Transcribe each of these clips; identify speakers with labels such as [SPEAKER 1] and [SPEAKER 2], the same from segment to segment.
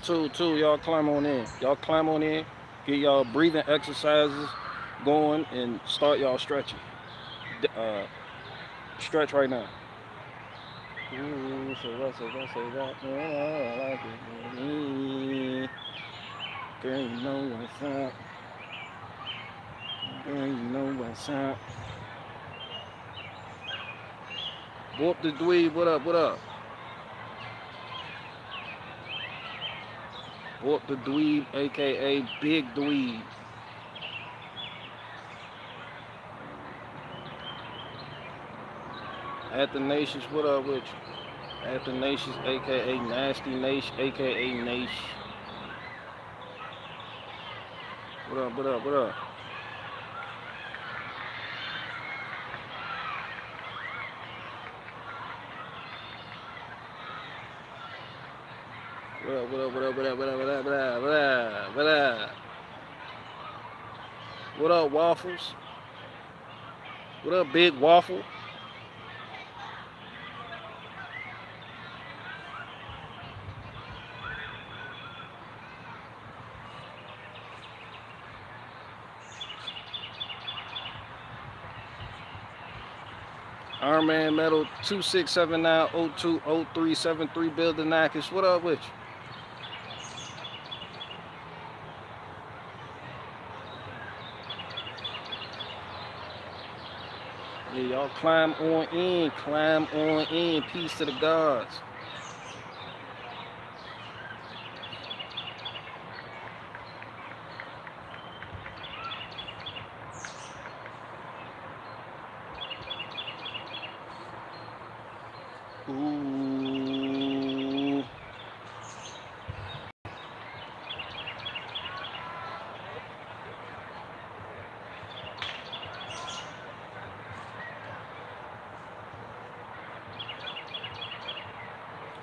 [SPEAKER 1] Two, y'all climb on in. Y'all climb on in, get y'all breathing exercises going, and start y'all stretching. Uh, Stretch right now. Ooh, say that. Oh, I like it. Girl, you know what's up. Girl, you know what's up. Whoop the dweeb, what up, what up? Whoop the dweeb, aka Big Dweeb. Athanasius, what up with you? Athanasius, aka Nasty Nation, aka Nation. What up, what up, what up? What up, what up, what up, what up, what up, what up, what up, what up, what up? What up, Waffles? What up, Big Waffle? Iron Man Metal 2679020373 Building Anarchist. What up with you? Yeah, y'all climb on in, climb on in. Peace to the gods. Ooh.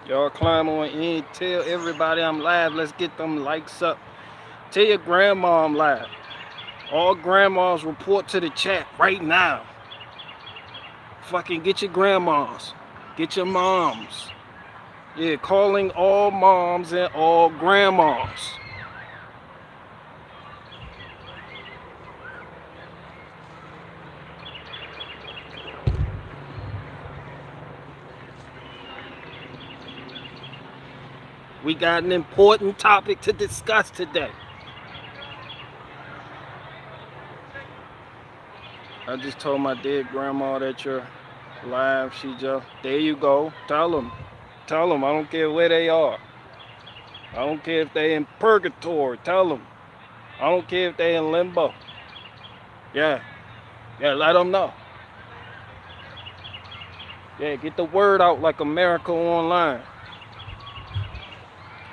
[SPEAKER 1] Y'all climb on in. Tell everybody I'm live. Let's get them likes up. Tell your grandma I'm live. All grandmas report to the chat right now. Fucking get your grandmas. Get your moms. Yeah, calling all moms and all grandmas. We got an important topic to discuss today. I just told my dead grandma that you're live. She just, there you go. Tell them. Tell them. I don't care where they are. I don't care if they in purgatory. Tell them. I don't care if they in limbo. Yeah. Yeah, let them know. Yeah, get the word out like America Online.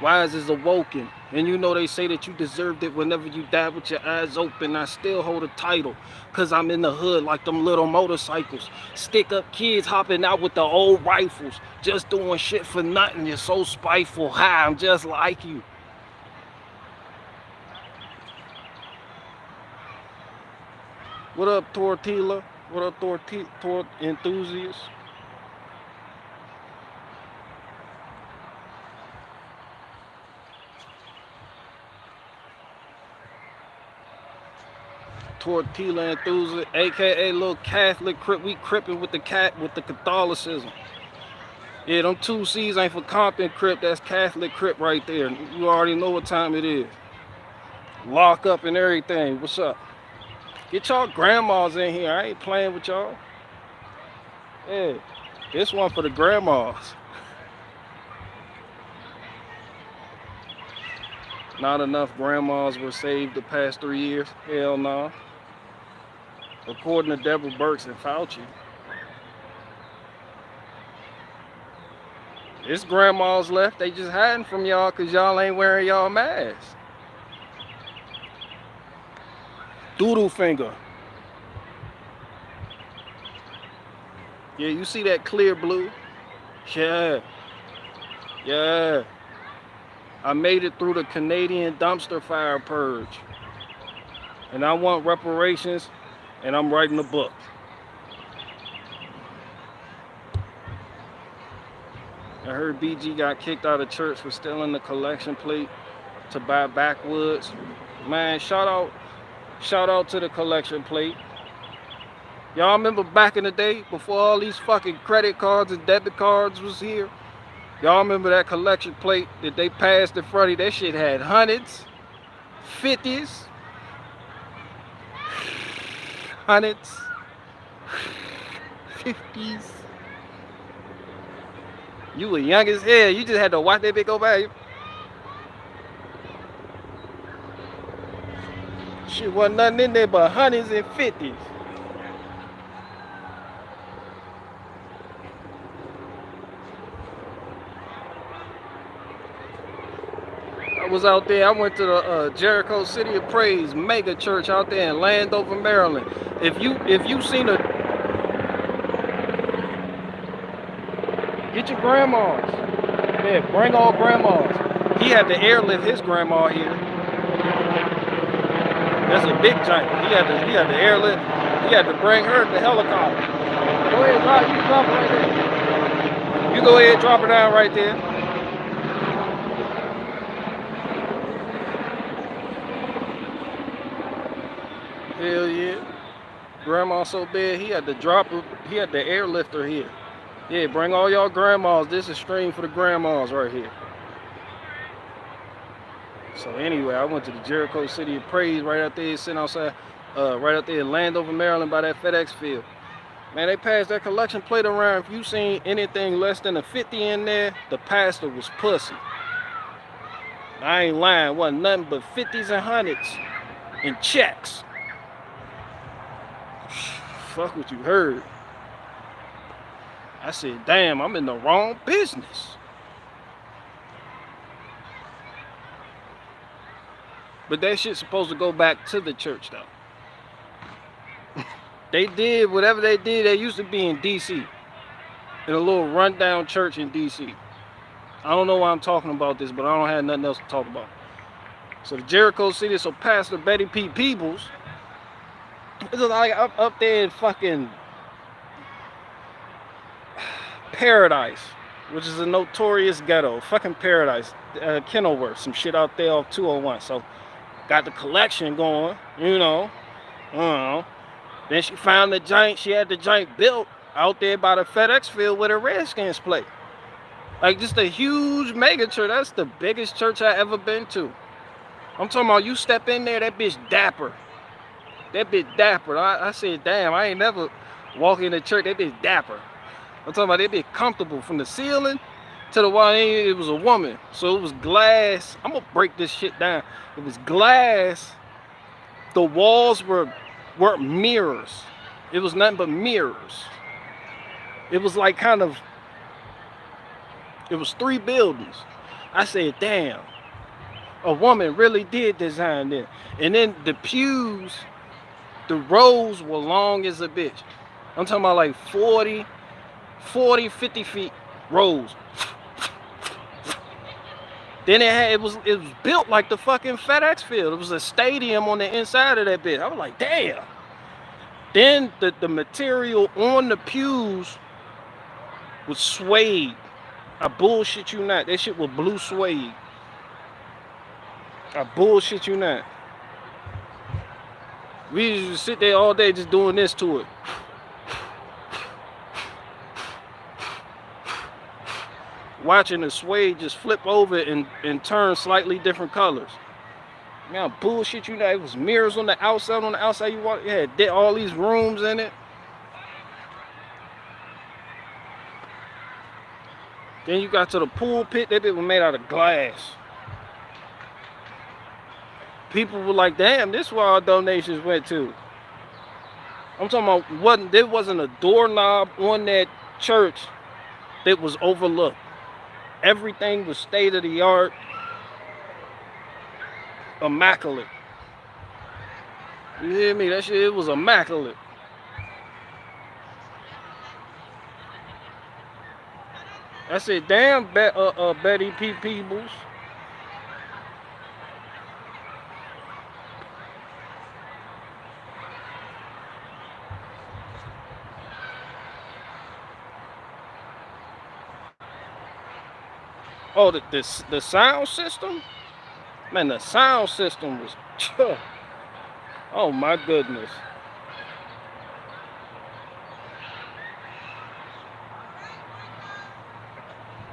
[SPEAKER 1] Wise is awoken. And you know they say that you deserved it whenever you died with your eyes open. I still hold a title, cause I'm in the hood like them little motorcycles. Stick up kids hopping out with the old rifles. Just doing shit for nothing. You're so spiteful. Hi, I'm just like you. What up, Tortilla? What up, Tort enthusiasts? Tortilla enthusiast, aka little Catholic crip. We crippin' with the Catholicism. Yeah, them 2 C's ain't for Compton crip. That's Catholic crip right there. You already know what time it is. Lock up and everything. What's up? Get y'all grandmas in here. I ain't playing with y'all. Yeah, this one for the grandmas. Not enough grandmas were saved the past 3 years. Hell no. According to Deborah Birx and Fauci. It's grandmas left. They just hiding from y'all because y'all ain't wearing y'all masks. Doodle finger. Yeah, you see that clear blue? Yeah. Yeah. I made it through the Canadian dumpster fire purge. And I want reparations, and I'm writing a book. I heard BG got kicked out of church for stealing the collection plate to buy backwoods. Man, shout out to the collection plate. Y'all remember back in the day before all these fucking credit cards and debit cards was here? Y'all remember that collection plate that they passed in front of you? That shit had hundreds, 50s, hundreds, 50s. You were young as hell. You just had to watch that bitch go by. Shit wasn't nothing in there but hundreds and 50s. I was out there. I went to the Jericho City of Praise Megachurch out there in Landover, Maryland. If you seen a, get your grandmas. Yeah, bring all grandmas. He had to airlift his grandma here. That's a big giant. He had to airlift. He had to bring her to the helicopter. Go ahead, drop it right there. You go ahead, drop her down right there. Hell yeah. Grandma so bad he had to drop her, he had to airlift her here. Yeah, bring all y'all grandmas. This is stream for the grandmas right here. So anyway, I went to the Jericho City of Praise right out there, sitting outside, right out there in Landover, Maryland by that FedEx field. Man, they passed that collection plate around. If you seen anything less than a 50 in there, the pastor was pussy. I ain't lying, wasn't nothing but 50s and 100s and checks. Fuck what you heard. I said, damn, I'm in the wrong business. But that shit's supposed to go back to the church, though. They did whatever they did. They used to be in D.C. in a little rundown church in D.C. I don't know why I'm talking about this, but I don't have nothing else to talk about. So the Jericho City, so Pastor Betty P. Peebles, it's like up there in fucking Paradise, which is a notorious ghetto. Fucking Paradise, Kenilworth, some shit out there off 201. So got the collection going, you know. Then she found the giant. She had the giant built out there by the FedEx field where the Redskins play. Like just a huge mega church. That's the biggest church I ever been to. I'm talking about you step in there, that bitch dapper. That bitch dapper. I said, damn, I ain't never walk in the church. That bitch dapper. I'm talking about that bitch comfortable from the ceiling to the wall. It was a woman, so it was glass. I'm gonna break this shit down. It was glass. The walls were mirrors. It was nothing but mirrors. It was like kind of. It was 3 buildings. I said, damn, a woman really did design this. And then the pews, the rows were long as a bitch. I'm talking about like 40, 50 feet rows. Then it was built like the fucking FedEx field. It was a stadium on the inside of that bitch. I was like, damn. Then the material on the pews was suede. I bullshit you not. That shit was blue suede. I bullshit you not. We used to sit there all day just doing this to it. Watching the suede just flip over and turn slightly different colors. Man, bullshit you not. It was mirrors on the outside. On the outside, you walk. It had all these rooms in it. Then you got to the pulpit. That bit was made out of glass. People were like, damn, this is where our donations went to. I'm talking about, there wasn't a doorknob on that church that was overlooked. Everything was state of the art, immaculate. You hear me? That shit, it was immaculate. I said, damn, Betty P. Peebles. Oh, the sound system? Man, the sound system was, oh my goodness.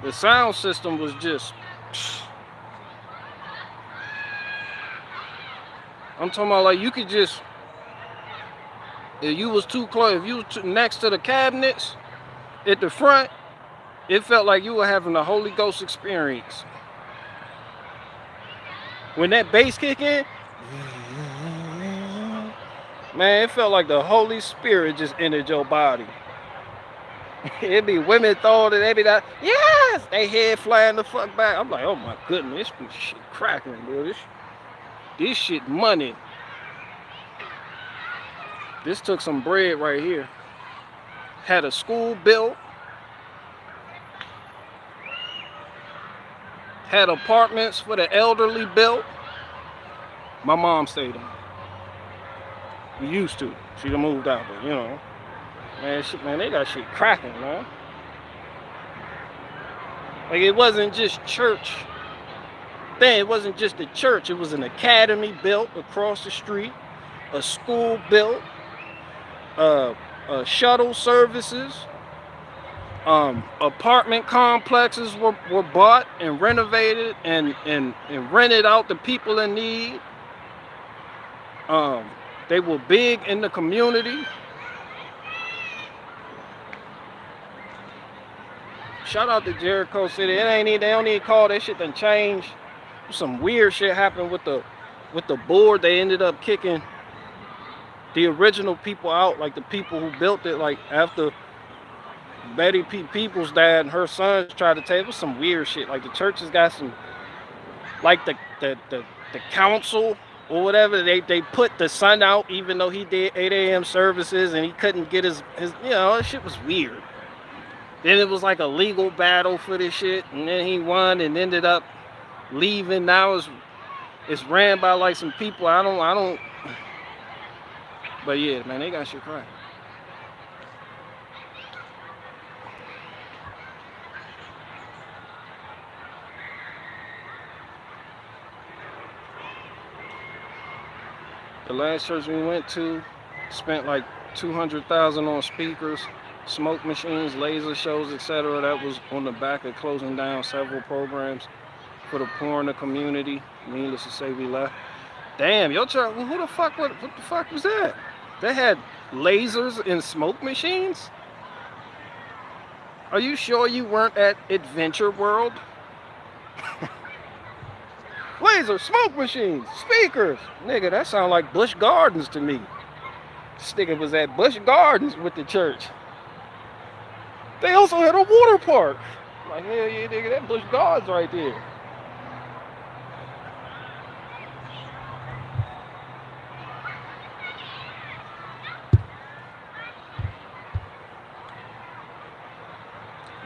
[SPEAKER 1] The sound system was just, I'm talking about like you could just, if you was too close, if you was next to the cabinets at the front, it felt like you were having a Holy Ghost experience. When that bass kick in, man, it felt like the Holy Spirit just entered your body. It'd be women throwing it, they be like, yes! They head flying the fuck back. I'm like, oh my goodness, this shit cracking, bro. This shit money. This took some bread right here. Had a school built. Had apartments for the elderly built. My mom stayed in. We used to. She done moved out, but you know. Man, shit, man, they got shit cracking, man. Like, it wasn't just church. It wasn't just a church. It was an academy built across the street. A school built. Shuttle services. Apartment complexes were bought and renovated and rented out to people in need. They were big in the community. Shout out to Jericho City. They don't even call that shit done changed. Some weird shit happened with the board. They ended up kicking the original people out, like the people who built it, like after Betty P. Peoples died and her sons tried to take it. Was some weird shit. Like the church has got some, like the council or whatever, they put the son out even though he did 8 a.m. services and he couldn't get his you know, that shit was weird. Then it was like a legal battle for this shit, and then he won and ended up leaving. Now it's ran by like some people I don't but yeah, man, they got shit crying. The last church we went to spent like $200,000 on speakers, smoke machines, laser shows, etc. That was on the back of closing down several programs for the poor in the community. Needless to say, we left. Damn, your church, who the fuck, what the fuck was that? They had lasers and smoke machines? Are you sure you weren't at Adventure World? Laser, smoke machines, speakers. Nigga, that sound like Busch Gardens to me. This nigga was at Busch Gardens with the church. They also had a water park. Like, hell yeah, nigga, that Busch Gardens right there.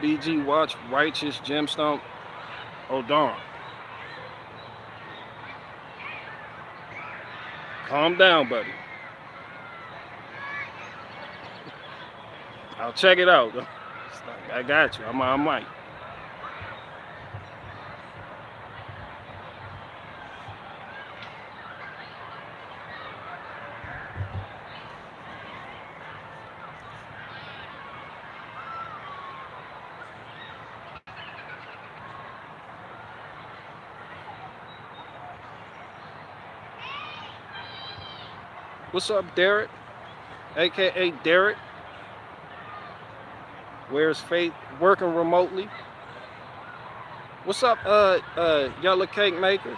[SPEAKER 1] BG watch Righteous Gemstone. Oh, darn. Calm down, buddy. I'll check it out. I got you. I might. What's up, Derek? AKA Derek. Where's Faith? Working remotely. What's up, Yellow Cake Maker?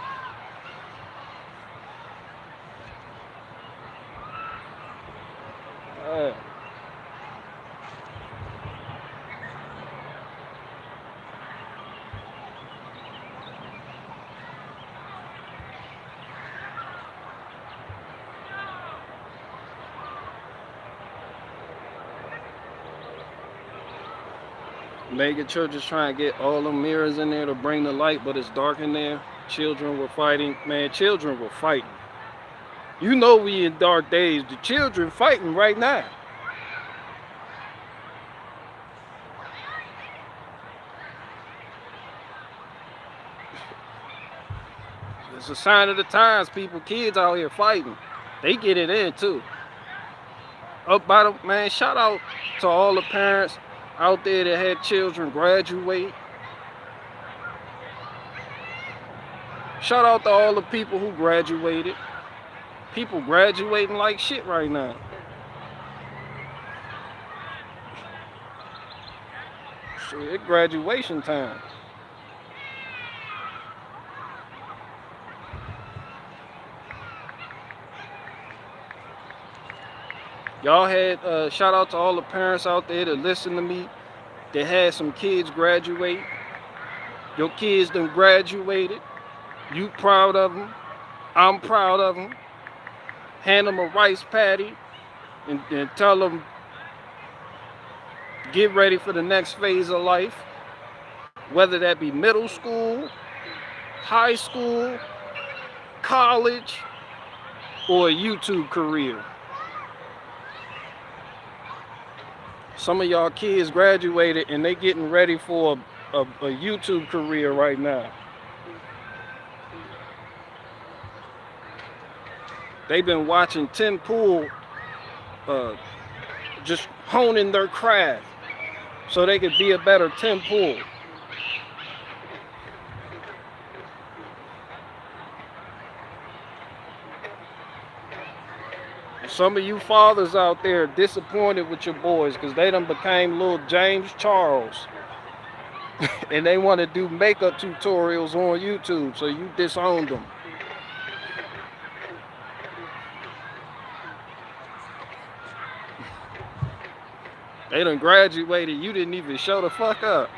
[SPEAKER 1] Megachurch is trying to get all the mirrors in there to bring the light, but it's dark in there. Children were fighting. Man, children were fighting. You know we in dark days. The children fighting right now. It's a sign of the times, people. Kids out here fighting. They get it in too. Up by the man, shout out to all the parents out there that had children graduate. Shout out to all the people who graduated. People graduating like shit right now. Shit, it's graduation time. Y'all had, shout out to all the parents out there that listen to me, that had some kids graduate. Your kids done graduated. You proud of them. I'm proud of them. Hand them a rice patty and tell them, get ready for the next phase of life. Whether that be middle school, high school, college, or a YouTube career. Some of y'all kids graduated and they getting ready for a YouTube career right now. They've been watching Tim Pool just honing their craft so they could be a better Tim Pool. Some of you fathers out there disappointed with your boys because they done became little James Charles. And they want to do makeup tutorials on YouTube, so you disowned them. They done graduated, you didn't even show the fuck up.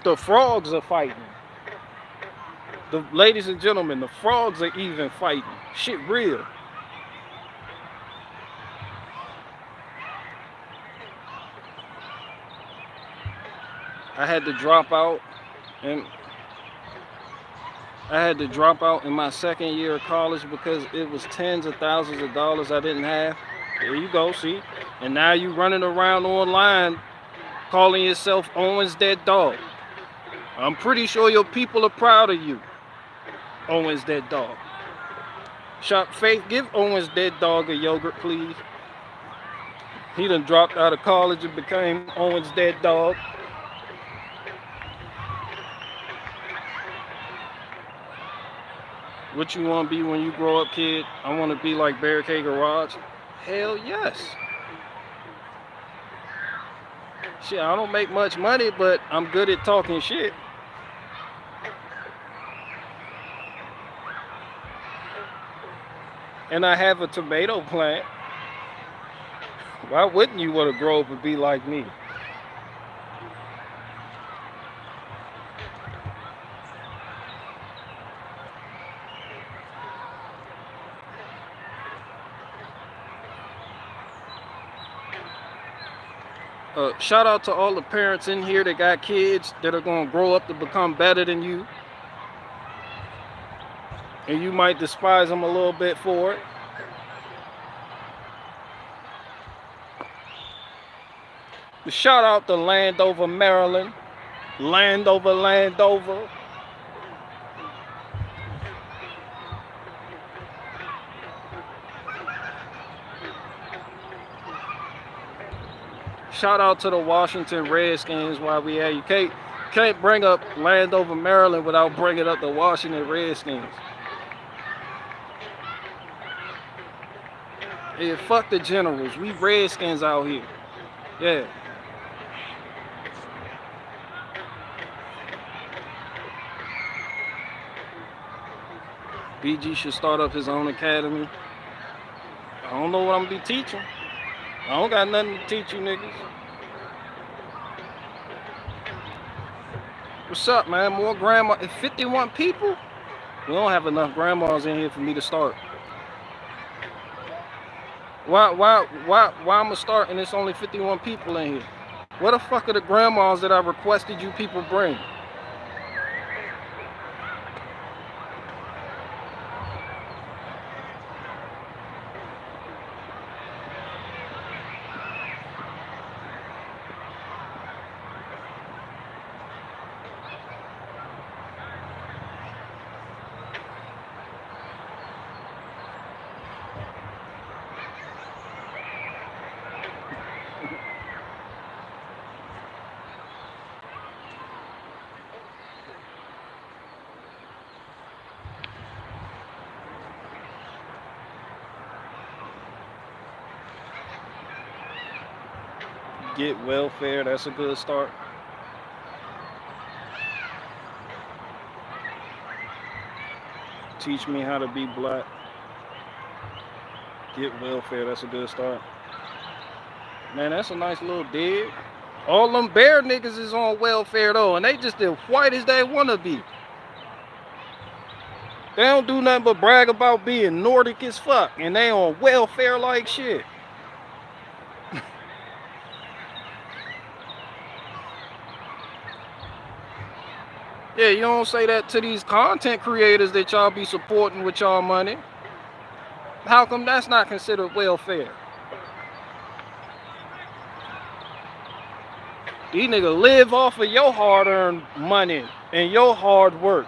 [SPEAKER 1] The frogs are fighting. Ladies and gentlemen, the frogs are even fighting. Shit real. I had to drop out in my second year of college because it was tens of thousands of dollars I didn't have. There you go, see? And now you running around online calling yourself Owen's Dead Dog. I'm pretty sure your people are proud of you, Owen's Dead Dog. Shop Faith, give Owen's Dead Dog a yogurt, please. He done dropped out of college and became Owen's Dead Dog. What you want to be when you grow up, kid? I want to be like Barricade Garage. Hell yes. Shit, I don't make much money, but I'm good at talking shit. And I have a tomato plant. Why wouldn't you want to grow up and be like me? Shout out to all the parents in here that got kids that are going to grow up to become better than you. And you might despise them a little bit for it. Shout out to Landover, Maryland. Landover. Shout out to the Washington Redskins while we at you. Can't bring up Landover, Maryland without bringing up the Washington Redskins. Yeah, fuck the Generals. We Redskins out here. Yeah. BG should start up his own academy. I don't know what I'm gonna be teaching. I don't got nothing to teach you niggas. What's up, man? More grandma. 51 people? We don't have enough grandmas in here for me to start. Why I'm gonna start and it's only 51 people in here? What the fuck are the grandmas that I requested you people bring? Get welfare, that's a good start. Teach me how to be black. Get welfare, that's a good start. Man, that's a nice little dig. All them bear niggas is on welfare though, and they just as white as they wanna be. They don't do nothing but brag about being Nordic as fuck, and they on welfare like shit. Yeah, you don't say that to these content creators that y'all be supporting with y'all money. How come that's not considered welfare? These niggas live off of your hard-earned money and your hard work,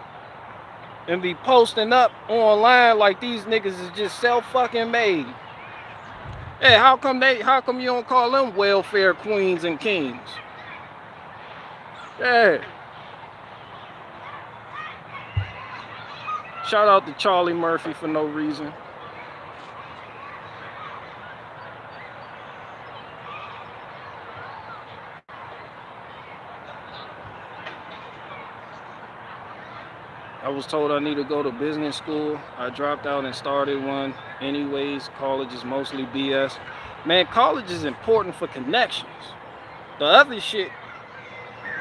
[SPEAKER 1] and be posting up online like these niggas is just self-fucking made. Hey, how come you don't call them welfare queens and kings? Yeah. Shout out to Charlie Murphy for no reason. I was told I need to go to business school. I dropped out and started one. Anyways, college is mostly BS. Man, college is important for connections. The other shit,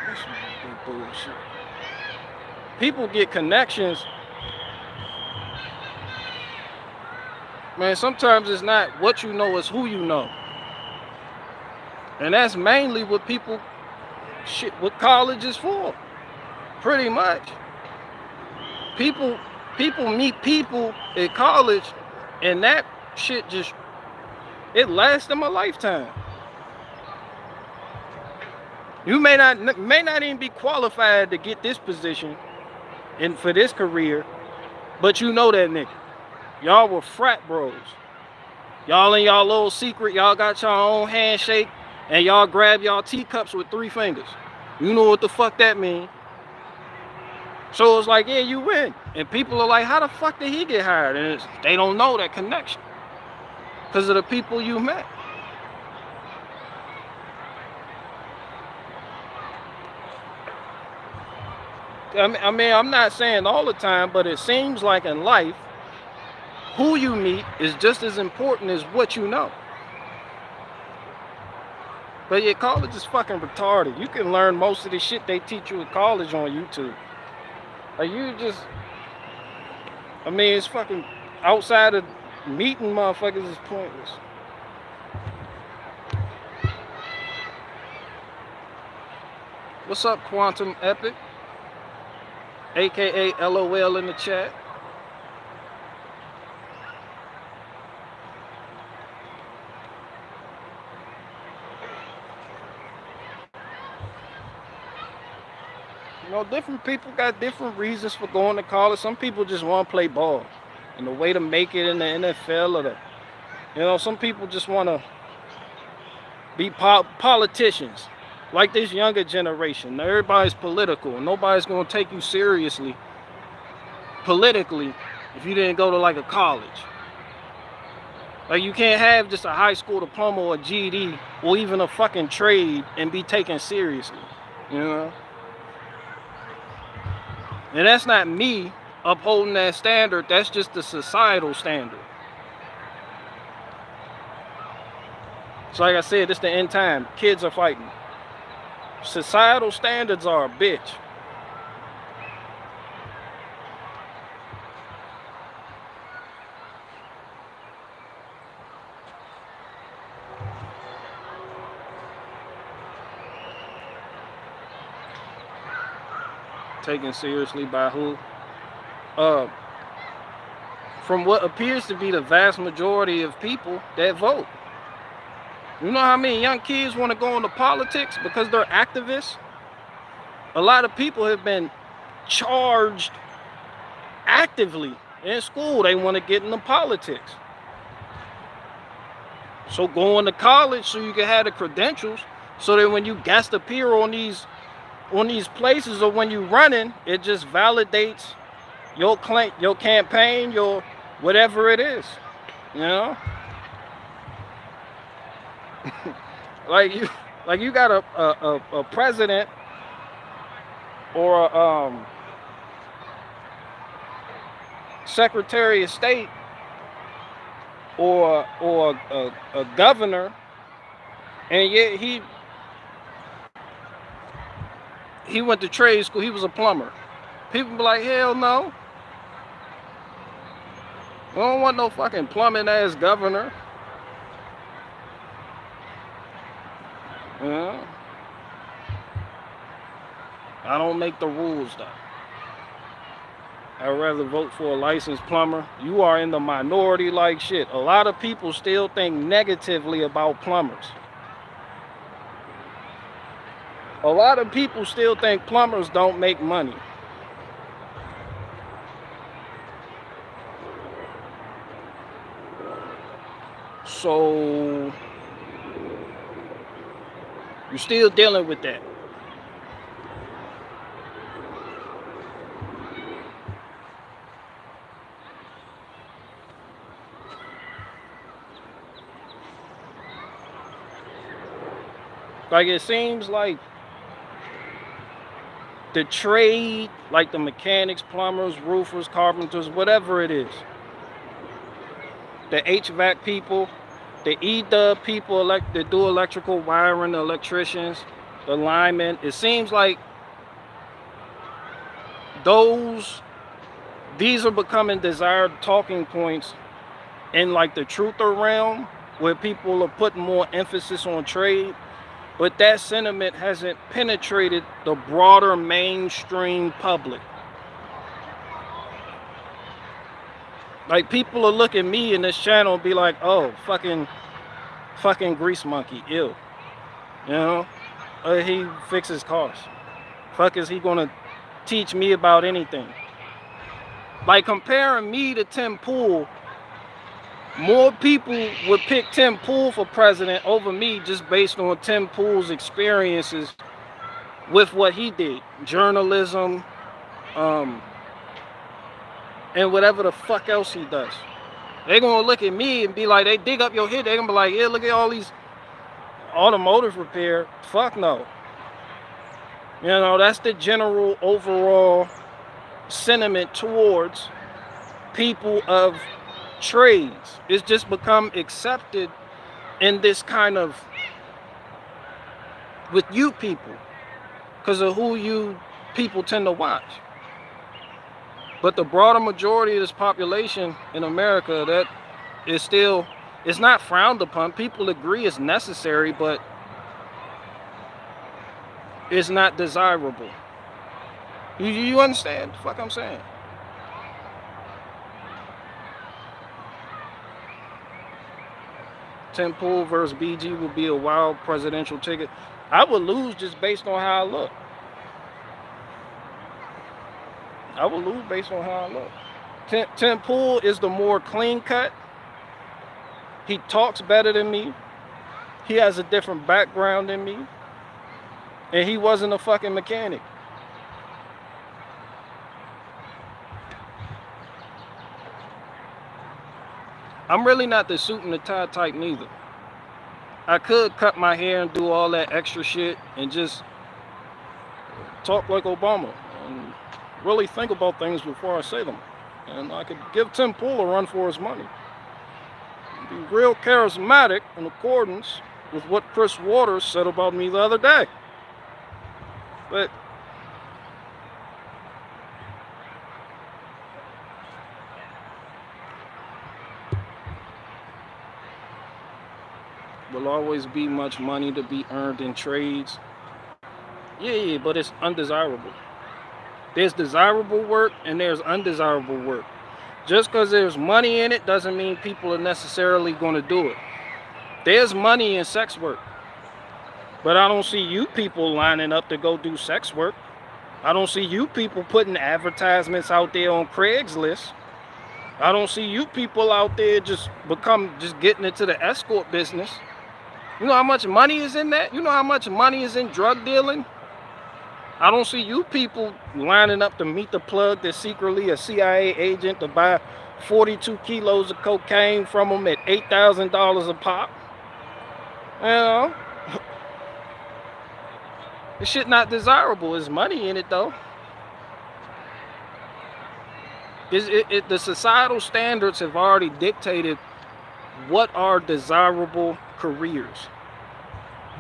[SPEAKER 1] that's some big bullshit. People get connections. Man, sometimes it's not what you know, it's who you know. And that's mainly what what college is for. Pretty much. People meet people at college, and that shit just, it lasts them a lifetime. You may not even be qualified to get this position and for this career, but you know that nigga. Y'all were frat bros. Y'all in y'all little secret, y'all got y'all own handshake, and y'all grab y'all teacups with 3 fingers. You know what the fuck that mean. So it's like, yeah, you win. And people are like, how the fuck did he get hired? And they don't know that connection because of the people you met. I mean, I'm not saying all the time, but it seems like in life, who you meet is just as important as what you know. But yeah, college is fucking retarded. You can learn most of the shit they teach you at college on YouTube. Like I mean, it's fucking outside of meeting motherfuckers is pointless. What's up, Quantum Epic? AKA LOL in the chat. You know, different people got different reasons for going to college. Some people just want to play ball. And the way to make it in the NFL some people just want to be politicians. Like this younger generation. Everybody's political. Nobody's going to take you seriously politically if you didn't go to like a college. Like you can't have just a high school diploma or a GED or even a fucking trade and be taken seriously. You know? And that's not me upholding that standard. That's just the societal standard. So like I said, it's the end time. Kids are fighting. Societal standards are a bitch. Taken seriously by who? From what appears to be the vast majority of people that vote. You know how many young kids want to go into politics because they're activists? A lot of people have been charged actively in school. They want to get into politics. So going to college so you can have the credentials so that when you guest appear on these places or when you're running, it just validates your claim, your campaign, your whatever it is, you know? Like Like you got a president or a secretary of state or a governor, and yet he went to trade school. He was a plumber. People be like, hell no. We don't want no fucking plumbing ass governor. Yeah. I don't make the rules though. I'd rather vote for a licensed plumber. You are in the minority like shit. A lot of people still think negatively about plumbers. A lot of people still think plumbers don't make money. So you're still dealing with that. Like it seems like the trade, like the mechanics, plumbers, roofers, carpenters, whatever it is, the HVAC people, the EDUB people that do electrical wiring, the electricians, the linemen, it seems like these are becoming desired talking points in like the truther realm, where people are putting more emphasis on trade. But that sentiment hasn't penetrated the broader mainstream public. Like people are looking at me in this channel and be like, oh, fucking grease monkey, ew. You know? He fixes cars. Fuck is he gonna teach me about anything? Like comparing me to Tim Pool, more people would pick Tim Pool for president over me just based on Tim Pool's experiences with what he did. Journalism, and whatever the fuck else he does. They're gonna look at me and be like, they dig up your head, they're gonna be like, yeah, look at all these automotive repair. Fuck no. You know, that's the general overall sentiment towards people of trades. It's just become accepted in this kind of with you people because of who you people tend to watch. But the broader majority of this population in America, that is still, it's not frowned upon. People agree it's necessary, but it's not desirable. You understand the fuck I'm saying? Tim Pool versus BG would be a wild presidential ticket. I would lose just based on how I look. I would lose based on how I look. Tim Pool is the more clean cut. He talks better than me. He has a different background than me. And he wasn't a fucking mechanic. I'm really not the suit and the tie type neither. I could cut my hair and do all that extra shit and just talk like Obama and really think about things before I say them. And I could give Tim Pool a run for his money. Be real charismatic in accordance with what Chris Waters said about me the other day. But will always be much money to be earned in trades. Yeah, but it's undesirable. There's desirable work and there's undesirable work. Just because there's money in it doesn't mean people are necessarily going to do it. There's money in sex work. But I don't see you people lining up to go do sex work. I don't see you people putting advertisements out there on Craigslist. I don't see you people out there just getting into the escort business. You know how much money is in that? You know how much money is in drug dealing? I don't see you people lining up to meet the plug that's secretly a CIA agent to buy 42 kilos of cocaine from them at $8,000 a pop. You know? This shit not desirable. There's money in it though. The societal standards have already dictated what are desirable careers.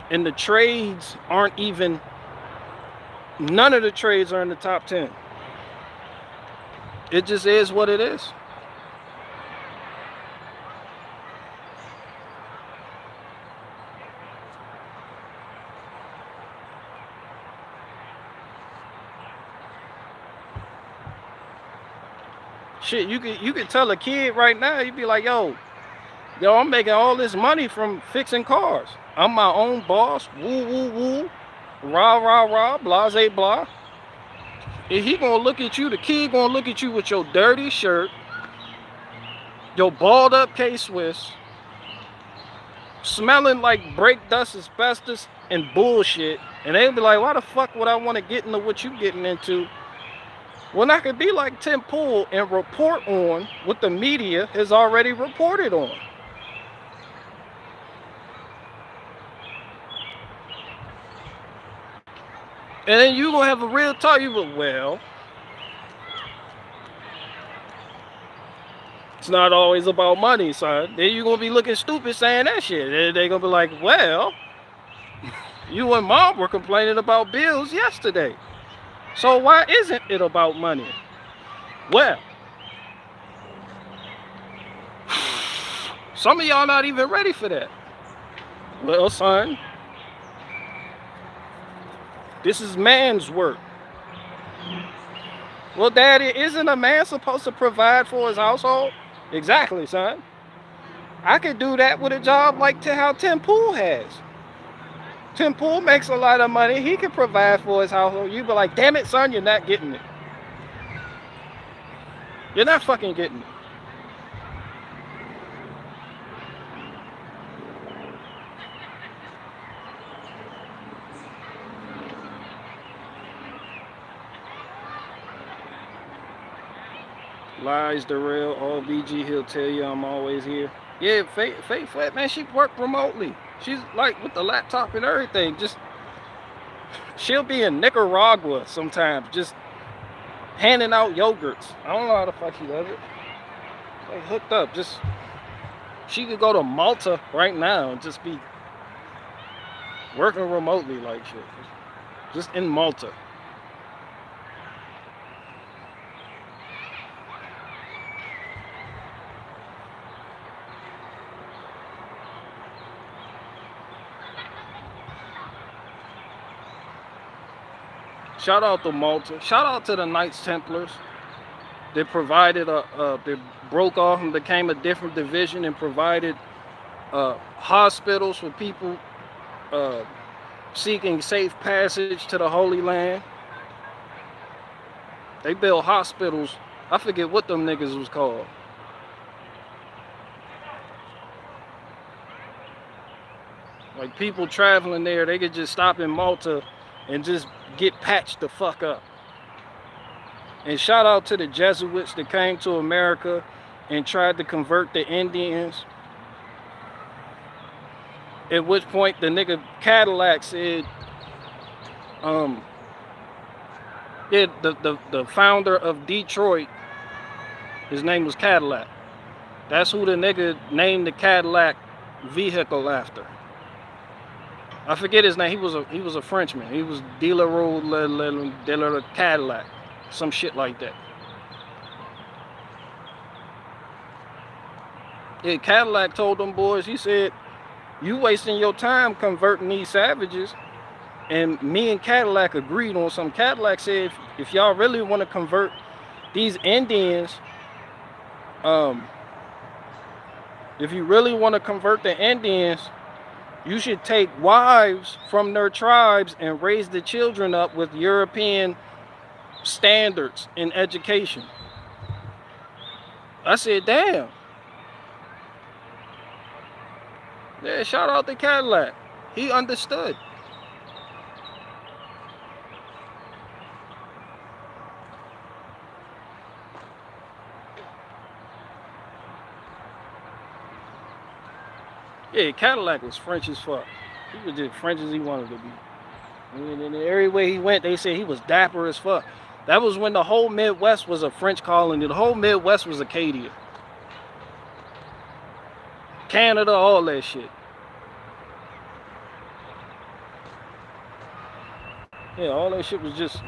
[SPEAKER 1] And the trades aren't even, none of the trades are in the top 10. It just is what it is. Shit, you could tell a kid right now, you'd be like, yo, I'm making all this money from fixing cars. I'm my own boss. Woo, woo, woo. Rah, rah, rah. Blase, blah. And he gonna look at you, the kid gonna look at you with your dirty shirt, your balled up K-Swiss, smelling like brake dust, asbestos, and bullshit. And they'll be like, why the fuck would I want to get into what you getting into? When I could be like Tim Pool and report on what the media has already reported on. And then you gonna have a real talk. You go, well, it's not always about money, son. Then you gonna be looking stupid saying that shit. They gonna be like, well, you and mom were complaining about bills yesterday. So why isn't it about money? Well, some of y'all not even ready for that. Well, son, this is man's work. Well, daddy, isn't a man supposed to provide for his household? Exactly, son. I could do that with a job like how Tim Pool has. Tim Pool makes a lot of money. He can provide for his household. You be like, damn it, son, you're not getting it. You're not fucking getting it. Lies the real. All BG, he'll tell you I'm always here. Yeah, Faith Flat, man, she worked remotely. She's like with the laptop and everything. Just, she'll be in Nicaragua sometimes, just handing out yogurts. I don't know how the fuck she does it. Like hooked up. Just, she could go to Malta right now and just be working remotely like shit. Just in Malta. Shout out to Malta. Shout out to the Knights Templars. They provided they broke off and became a different division and provided hospitals for people seeking safe passage to the Holy Land. They built hospitals. I forget what them niggas was called. Like people traveling there, they could just stop in Malta and just get patched the fuck up. And shout out to the Jesuits that came to America and tried to convert the Indians. At which point the nigga Cadillac said, yeah, the founder of Detroit, his name was Cadillac. That's who the nigga named the Cadillac vehicle after. I forget his name. He was a Frenchman. He was dealer Cadillac, some shit like that. Yeah, Cadillac told them boys, he said, you wasting your time converting these savages. And me and Cadillac agreed on some. Cadillac said, if y'all really want to convert these Indians, if you really want to convert the Indians, you should take wives from their tribes and raise the children up with European standards in education. I said, damn. Yeah, shout out to Cadillac. He understood. Yeah, Cadillac was French as fuck. He was just French as he wanted to be. And everywhere he went, they said he was dapper as fuck. That was when the whole Midwest was a French colony. The whole Midwest was Acadia. Canada, all that shit. Yeah, all that shit was just...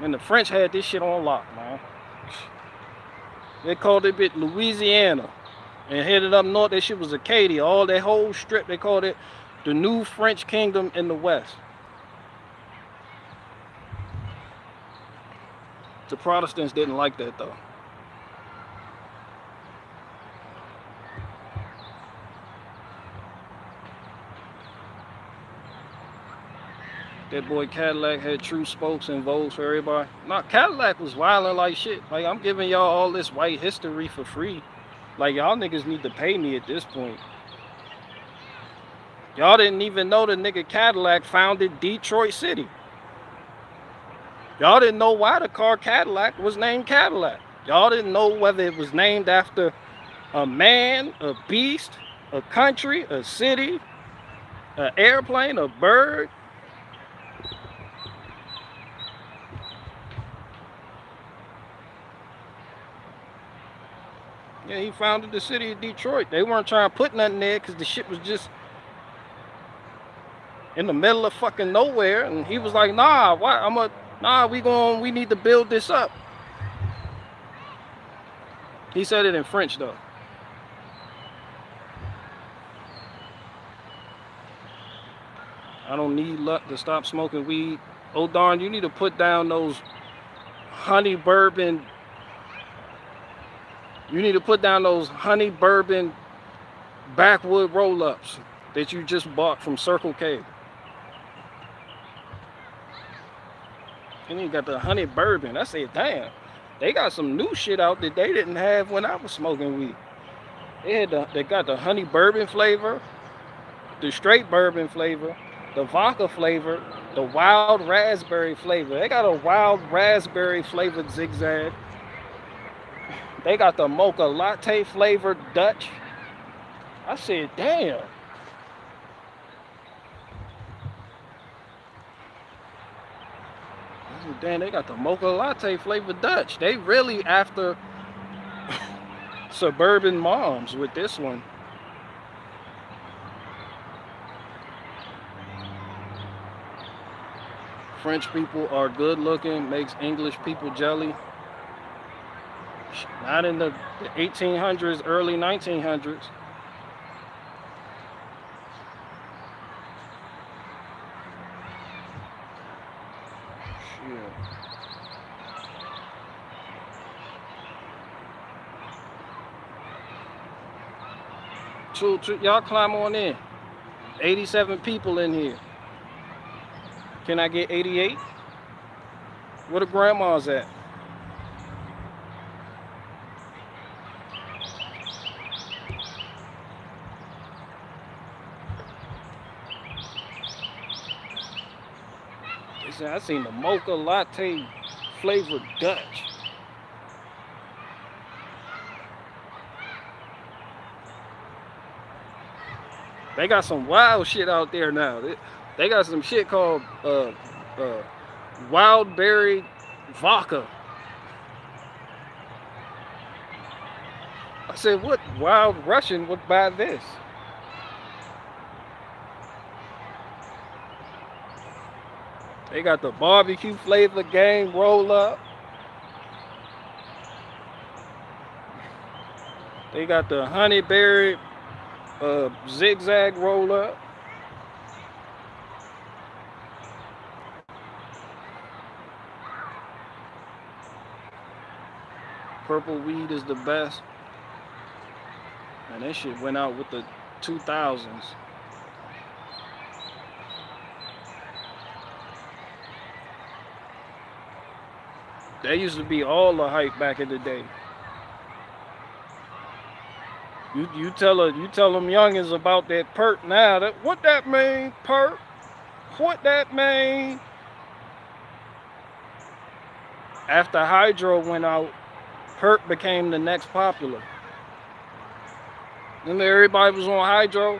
[SPEAKER 1] And the French had this shit on lock, man. They called it bit Louisiana. And headed up north, that shit was Acadia. All that whole strip, they called it the New French Kingdom in the West. The Protestants didn't like that, though. That boy Cadillac had true spokes and votes for everybody. Nah, Cadillac was wilding like shit. Like, I'm giving y'all all this white history for free. Like, y'all niggas need to pay me at this point. Y'all didn't even know the nigga Cadillac founded Detroit City. Y'all didn't know why the car Cadillac was named Cadillac. Y'all didn't know whether it was named after a man, a beast, a country, a city, an airplane, a bird. Yeah, he founded the city of Detroit. They weren't trying to put nothing there because the shit was just in the middle of fucking nowhere. And he was like, nah, why? We need to build this up. He said it in French, though. I don't need luck to stop smoking weed. Oh, darn, you need to put down those honey bourbon. You need to put down those honey bourbon backwood roll-ups that you just bought from Circle K. And you got the honey bourbon. I said, damn, they got some new shit out that they didn't have when I was smoking weed. They got the honey bourbon flavor, the straight bourbon flavor, the vodka flavor, the wild raspberry flavor. They got a wild raspberry flavored zigzag. They got the mocha latte flavored Dutch. I said, damn. Damn, they got the mocha latte flavored Dutch. They really after suburban moms with this one. French people are good looking, makes English people jelly. Not in the 1800s, early 1900s. Y'all climb on in. 87 people in here. Can I get 88? Where the grandmas at? I seen the mocha latte flavored Dutch. They got some wild shit out there now. They got some shit called wild berry vodka. I said, what wild Russian would buy this? They got the barbecue flavor gang roll up. They got the honey berry zigzag roll up. Purple weed is the best. And that shit went out with the 2000s. That used to be all the hype back in the day. You tell them youngins about that perk now. What that mean, perk? What that mean? After hydro went out, perk became the next popular. Remember everybody was on hydro?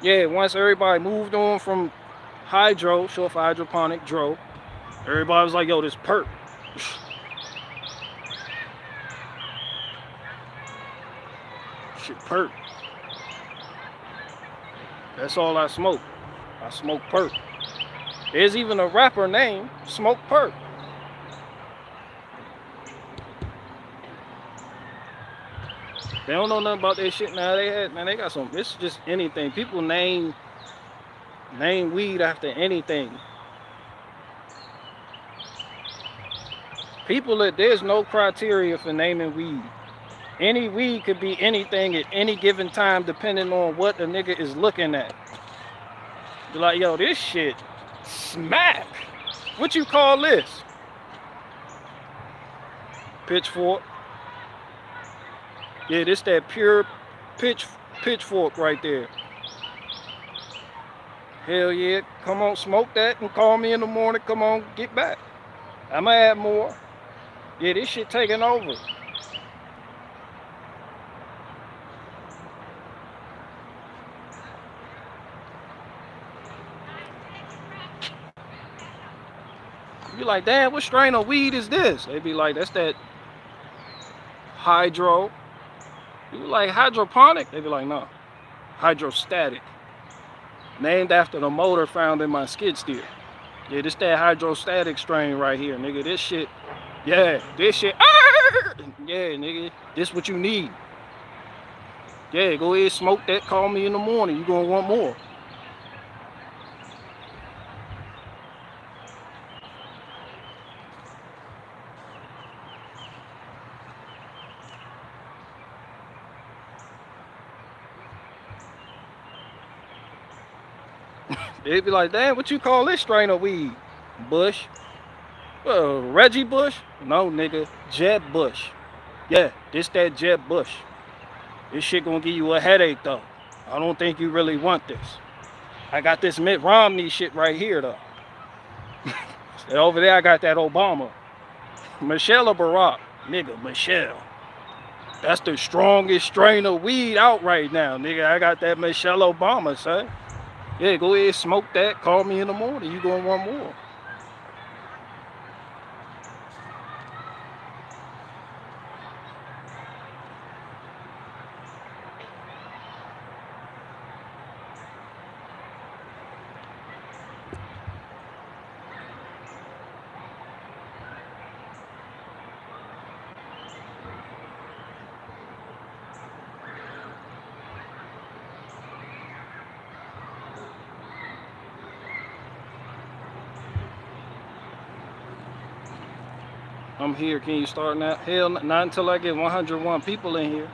[SPEAKER 1] Yeah, once everybody moved on from Hydro, short for hydroponic, dro. Everybody was like, yo, this perp. Shit, perp. That's all I smoke. I smoke perp. There's even a rapper named Smoke Perp. They don't know nothing about that shit now. They got some. It's just anything. People name weed after anything. There's no criteria for naming weed. Any weed could be anything at any given time, depending on what the nigga is looking at. Be like, yo, this shit smack. What you call this? Pitchfork. Yeah, this that pure pitchfork right there. Hell yeah. Come on, smoke that and call me in the morning. Come on, get back. I'ma add more. Yeah, this shit taking over. You be like, damn, what strain of weed is this? They be like, that's that hydro. You be like, hydroponic? They be like, no, hydrostatic. Named after the motor found in my skid steer. Yeah, this that hydrostatic strain right here, nigga. This shit, yeah, this shit. Yeah, nigga, this what you need. Yeah, go ahead, smoke that, call me in the morning. You gonna want more. They'd be like, damn, what you call this strain of weed? Bush? Reggie Bush? No, nigga, Jeb Bush. Yeah, this that Jeb Bush. This shit gonna give you a headache, though. I don't think you really want this. I got this Mitt Romney shit right here, though. And over there, I got that Obama. Michelle or Barack? Nigga, Michelle. That's the strongest strain of weed out right now, nigga. I got that Michelle Obama, son. Yeah, go ahead, smoke that, call me in the morning. You gonna want more. I'm here. Can you start now? Hell, not until I get 101 people in here.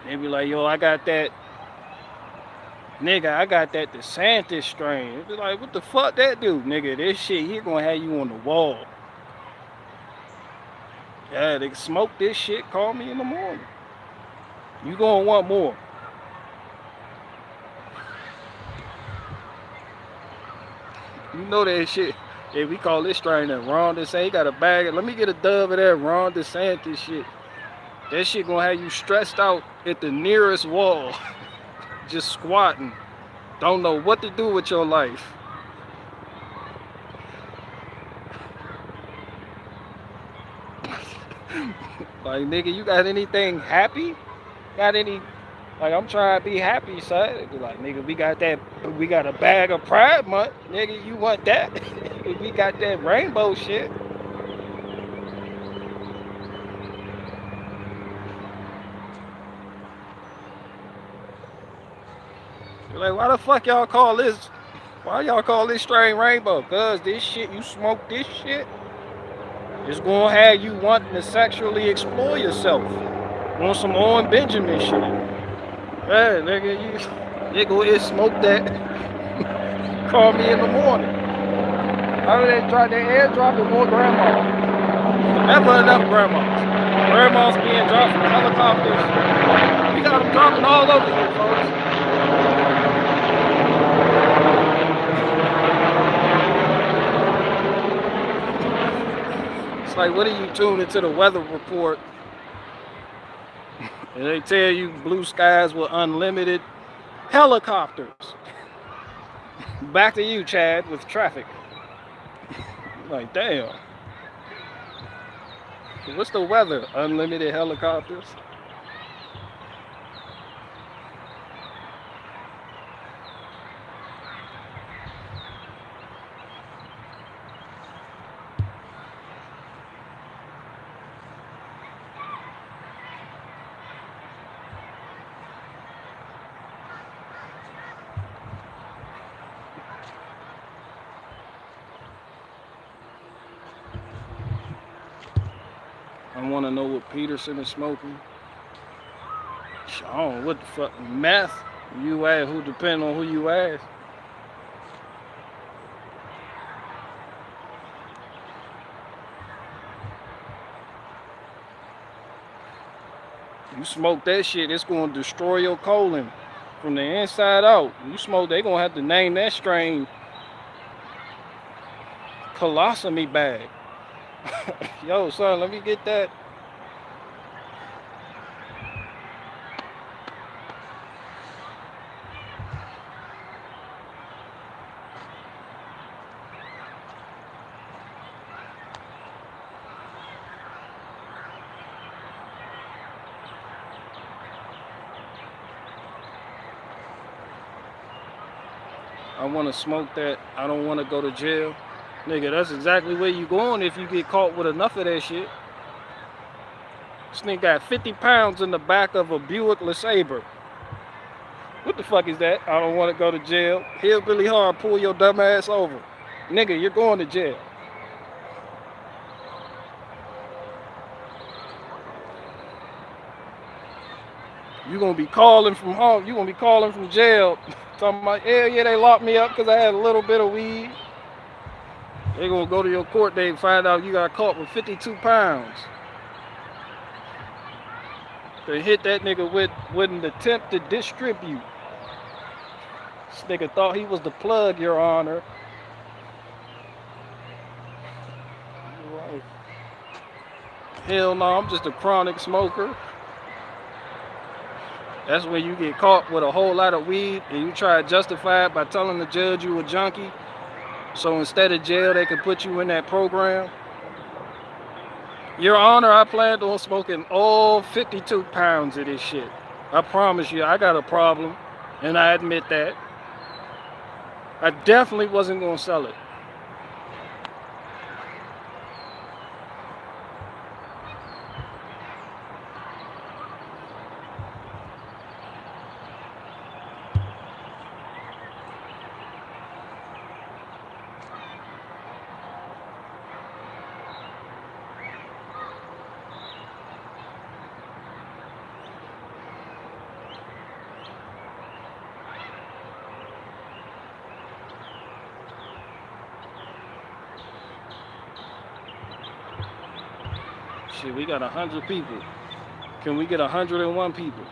[SPEAKER 1] They be like, yo, I got that. Nigga, I got that DeSantis strain. It be like, what the fuck that do? Nigga, this shit here gonna have you on the wall. Yeah, they smoke this shit, call me in the morning. You gonna want more. You know that shit. Yeah, we call this strain that Ron DeSantis. He got a bag. Let me get a dub of that Ron DeSantis shit. That shit gonna have you stressed out at the nearest wall. Just squatting. Don't know what to do with your life. Like, nigga, you got anything happy? Got any? Like, I'm trying to be happy, son. They be like, nigga, we got a bag of Pride Month. Nigga, you want that? We got that rainbow shit. Like, why the fuck y'all call this? Why y'all call this strain rainbow? Cause this shit, you smoke this shit, it's gonna have you wanting to sexually explore yourself on some Owen Benjamin shit. Hey, nigga, go ahead, smoke that. Call me in the morning. How do they airdropping more grandmas? Never enough grandmas. Grandmas being dropped from helicopters. We got them dropping all over here, folks. It's like, what do you tune into the weather report and they tell you blue skies with unlimited helicopters? Back to you, Chad, with traffic. Like, damn. What's the weather? Unlimited helicopters? I want to know what Peterson is smoking. I don't know what the fuck. Meth? You ask, who depend on who you ask. You smoke that shit, it's going to destroy your colon from the inside out. You smoke, they going to have to name that strain colostomy bag. Yo, son, let me get that. I want to smoke that. I don't want to go to jail. Nigga, that's exactly where you going if you get caught with enough of that shit. This nigga got 50 pounds in the back of a Buick LeSabre. What the fuck is that? I don't want to go to jail. Hillbilly hard, pull your dumb ass over. Nigga, you're going to jail. You're going to be calling from home. You're going to be calling from jail. Talking about, hell yeah, they locked me up because I had a little bit of weed. They're going to go to your court date and find out you got caught with 52 pounds. They hit that nigga with an attempt to distribute. This nigga thought he was the plug, Your Honor. Right. Hell no, I'm just a chronic smoker. That's when you get caught with a whole lot of weed and you try to justify it by telling the judge you a junkie. So instead of jail, they can put you in that program. Your Honor, I planned on smoking all 52 pounds of this shit. I promise you, I got a problem, and I admit that. I definitely wasn't going to sell it. Shit, we got 100 people. Can we get 101 people?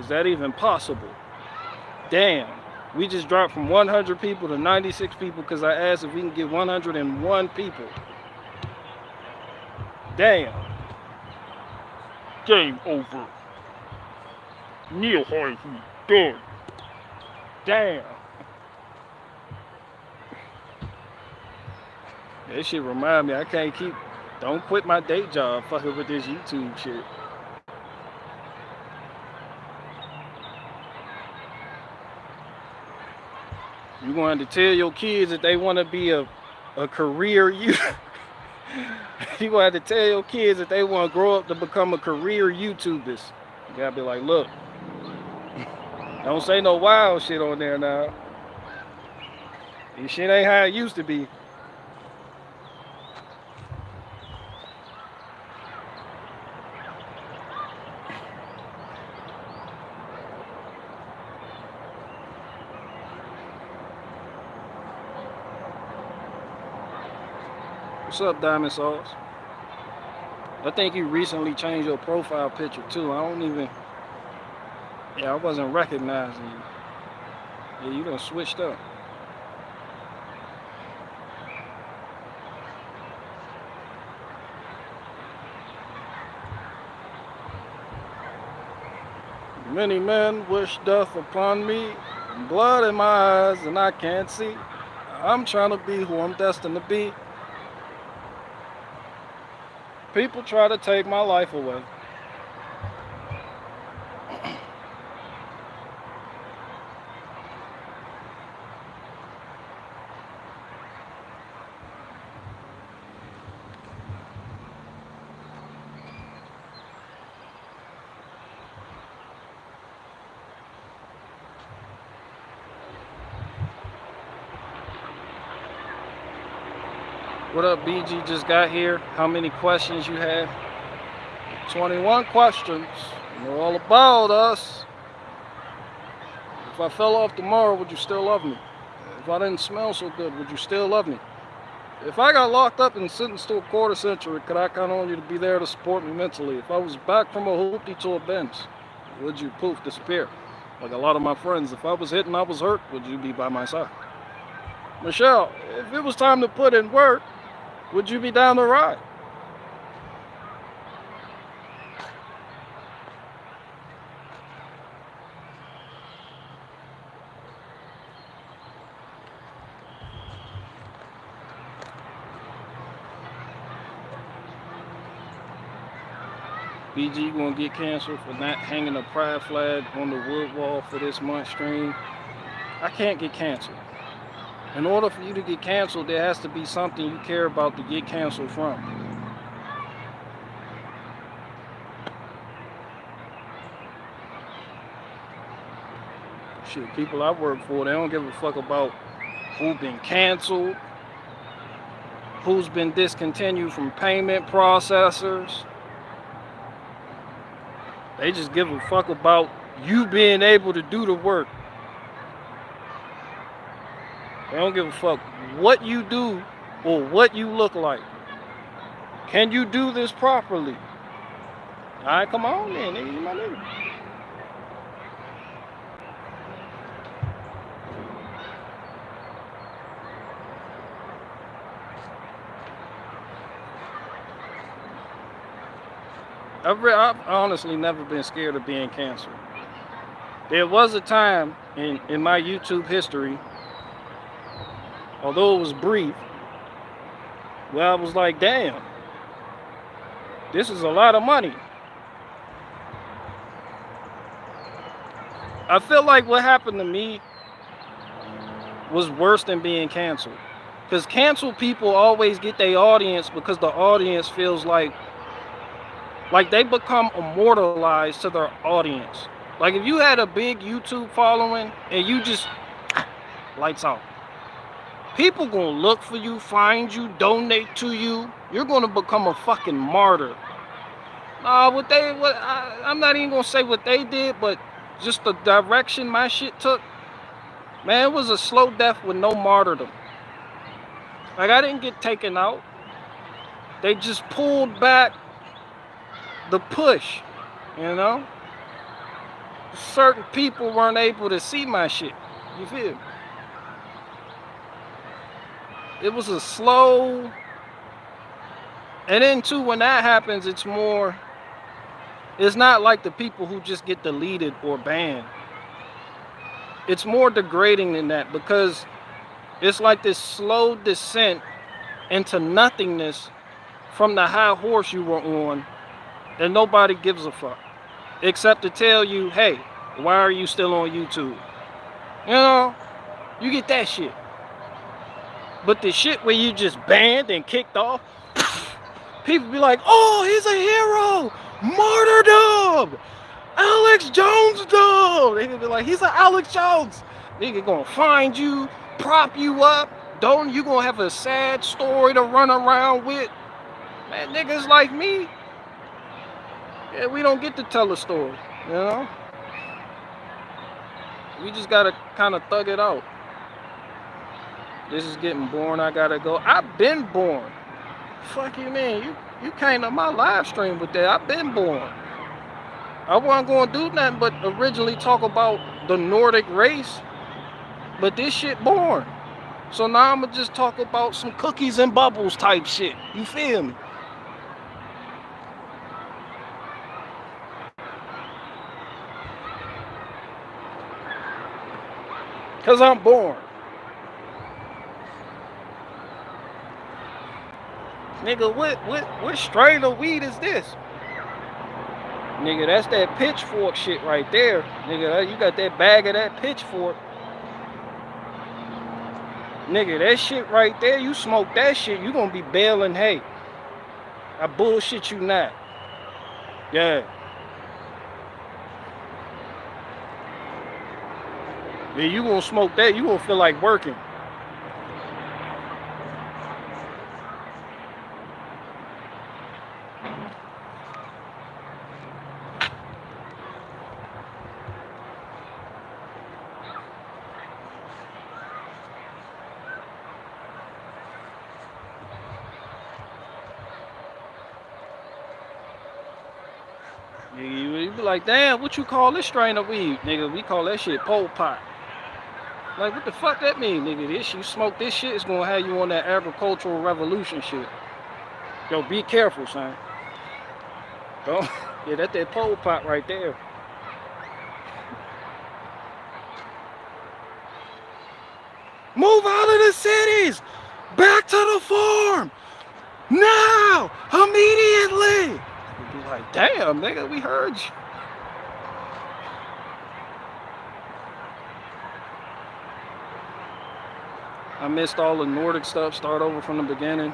[SPEAKER 1] Is that even possible? Damn. We just dropped from 100 people to 96 people because I asked if we can get 101 people. Damn. Game over. Neil Harvey done. Damn. That shit remind me, I can't keep, don't quit my day job fucking with this YouTube shit. You're going to tell your kids that they want to be a career youth. You're going to have to tell your kids that they want to grow up to become a career YouTubers. You got to be like, look, don't say no wild shit on there now. This shit ain't how it used to be. What's up, Diamond Sauce? I think you recently changed your profile picture too. I wasn't recognizing you. Yeah, you done switched up. Many men wish death upon me, blood in my eyes and I can't see. I'm trying to be who I'm destined to be. People try to take my life away. What up, BG? Just got here. How many questions you have? 21 questions. They're all about us. If I fell off tomorrow, would you still love me? If I didn't smell so good, would you still love me? If I got locked up and sentenced to a quarter century, could I count on you to be there to support me mentally? If I was back from a hoopty to a bench, would you poof disappear? Like a lot of my friends, if I was hit and I was hurt, would you be by my side? Michelle, if it was time to put in work, would you be down the ride? BG gonna get canceled for not hanging a pride flag on the wood wall for this month's stream. I can't get canceled. In order for you to get canceled, there has to be something you care about to get canceled from. Shit, people I work for, they don't give a fuck about who's been canceled, who's been discontinued from payment processors. They just give a fuck about you being able to do the work. They don't give a fuck what you do or what you look like. Can you do this properly? All right, come on then, nigga, you my nigga. I've honestly never been scared of being canceled. There was a time in my YouTube history, although it was brief, where I was like, damn, this is a lot of money. I feel like what happened to me was worse than being canceled. Because canceled people always get their audience because the audience feels like they become immortalized to their audience. Like if you had a big YouTube following and you just lights out, people gonna look for you, find you, donate to you. You're gonna become a fucking martyr. I'm not even gonna say what they did, but just the direction my shit took, man, it was a slow death with no martyrdom. Like I didn't get taken out. They just pulled back the push, you know? Certain people weren't able to see my shit. You feel me? It was a slow, and then too, when that happens, it's not like the people who just get deleted or banned. It's more degrading than that because it's like this slow descent into nothingness from the high horse you were on, and nobody gives a fuck except to tell you, hey, why are you still on YouTube? You know, you get that shit. But the shit where you just banned and kicked off, people be like, oh, he's a hero, martyrdom, Alex Jones dog. They be like, he's an Alex Jones. Nigga gonna find you, prop you up, you gonna have a sad story to run around with. Man, niggas like me, yeah, we don't get to tell a story, you know? We just gotta kind of thug it out. This is getting boring, I gotta go. I've been born. Fuck you mean? You came to my live stream with that. I've been born. I wasn't gonna do nothing but originally talk about the Nordic race, but this shit boring. So now I'm gonna just talk about some cookies and bubbles type shit. You feel me? Cause I'm born. Nigga, what strain of weed is this? Nigga, that's that pitchfork shit right there. Nigga, you got that bag of that pitchfork. Nigga, that shit right there, you smoke that shit, you gonna be baling hay. I bullshit you not. Yeah. Yeah, you gonna smoke that, you gonna feel like working. You be like, damn, what you call this strain of weed? Nigga, we call that shit Pol Pot. Like, what the fuck that mean, nigga? This, you smoke this shit, it's gonna have you on that agricultural revolution shit. Yo, be careful, son. Don't, yeah, that's that Pol Pot right there. Move out of the cities! Back to the farm! Now! Immediately! You be like, damn, nigga, we heard you. I missed all the Nordic stuff, start over from the beginning.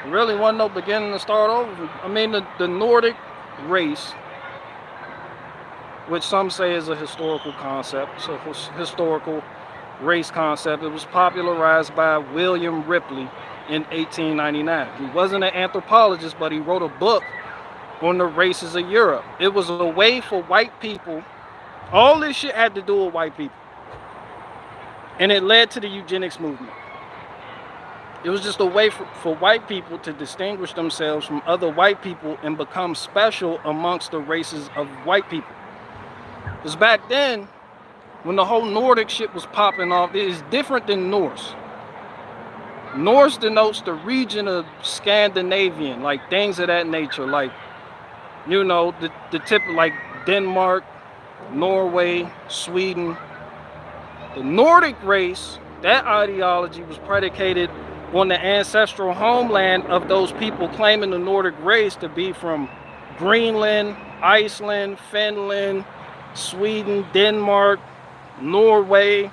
[SPEAKER 1] There really wasn't no beginning to start over. I mean, the Nordic race, which some say is a historical concept, it's a historical race concept. It was popularized by William Ripley in 1899. He wasn't an anthropologist, but he wrote a book on the races of Europe. It was a way for white people, all this shit had to do with white people. And it led to the eugenics movement. It was just a way for white people to distinguish themselves from other white people and become special amongst the races of white people. Because back then, when the whole Nordic shit was popping off, it is different than Norse. Norse denotes the region of Scandinavian, like things of that nature, like, you know, the tip, like Denmark, Norway, Sweden. The Nordic race, that ideology was predicated on the ancestral homeland of those people claiming the Nordic race to be from Greenland, Iceland, Finland, Sweden, Denmark, Norway.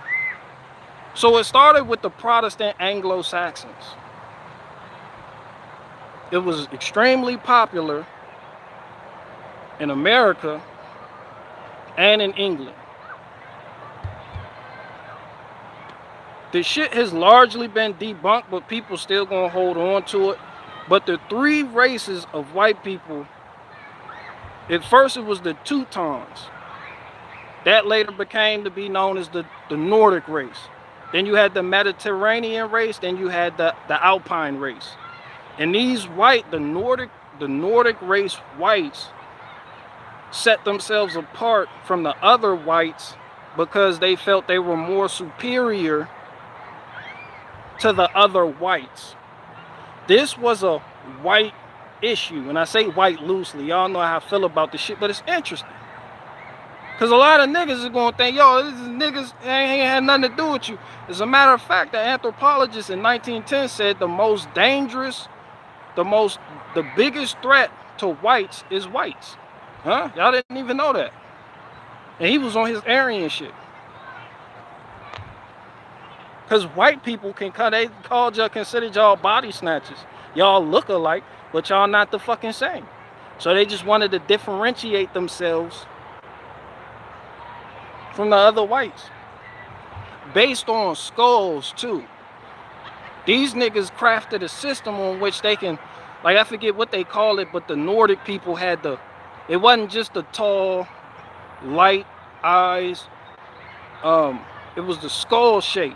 [SPEAKER 1] So it started with the Protestant Anglo-Saxons. It was extremely popular in America and in England. The shit has largely been debunked, but people still gonna hold on to it. But the three races of white people, at first it was the Teutons. That later became to be known as the Nordic race. Then you had the Mediterranean race, then you had the Alpine race. And these the Nordic race whites set themselves apart from the other whites because they felt they were more superior to the other whites. This was a white issue, and I say white loosely. Y'all know how I feel about this shit, but it's interesting. Because a lot of niggas are going to think, yo, this is niggas ain't had nothing to do with you. As a matter of fact, the anthropologist in 1910 said the most dangerous, the biggest threat to whites is whites. Huh? Y'all didn't even know that. And he was on his Aryan shit. Because white people they considered y'all body snatchers. Y'all look alike, but y'all not the fucking same. So they just wanted to differentiate themselves from the other whites. Based on skulls, too. These niggas crafted a system on which they can, like, I forget what they call it, but the Nordic people had it wasn't just the tall, light eyes. It was the skull shape.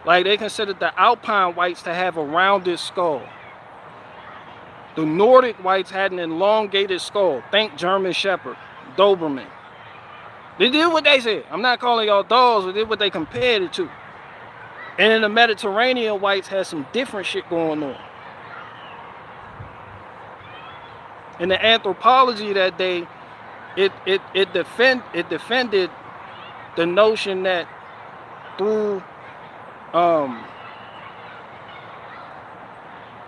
[SPEAKER 1] Like, they considered the Alpine whites to have a rounded skull. The Nordic whites had an elongated skull. Think German Shepherd, Doberman. They did what they said. I'm not calling y'all dogs, they did what they compared it to. And then the Mediterranean whites had some different shit going on. In the anthropology that day, it defended the notion that through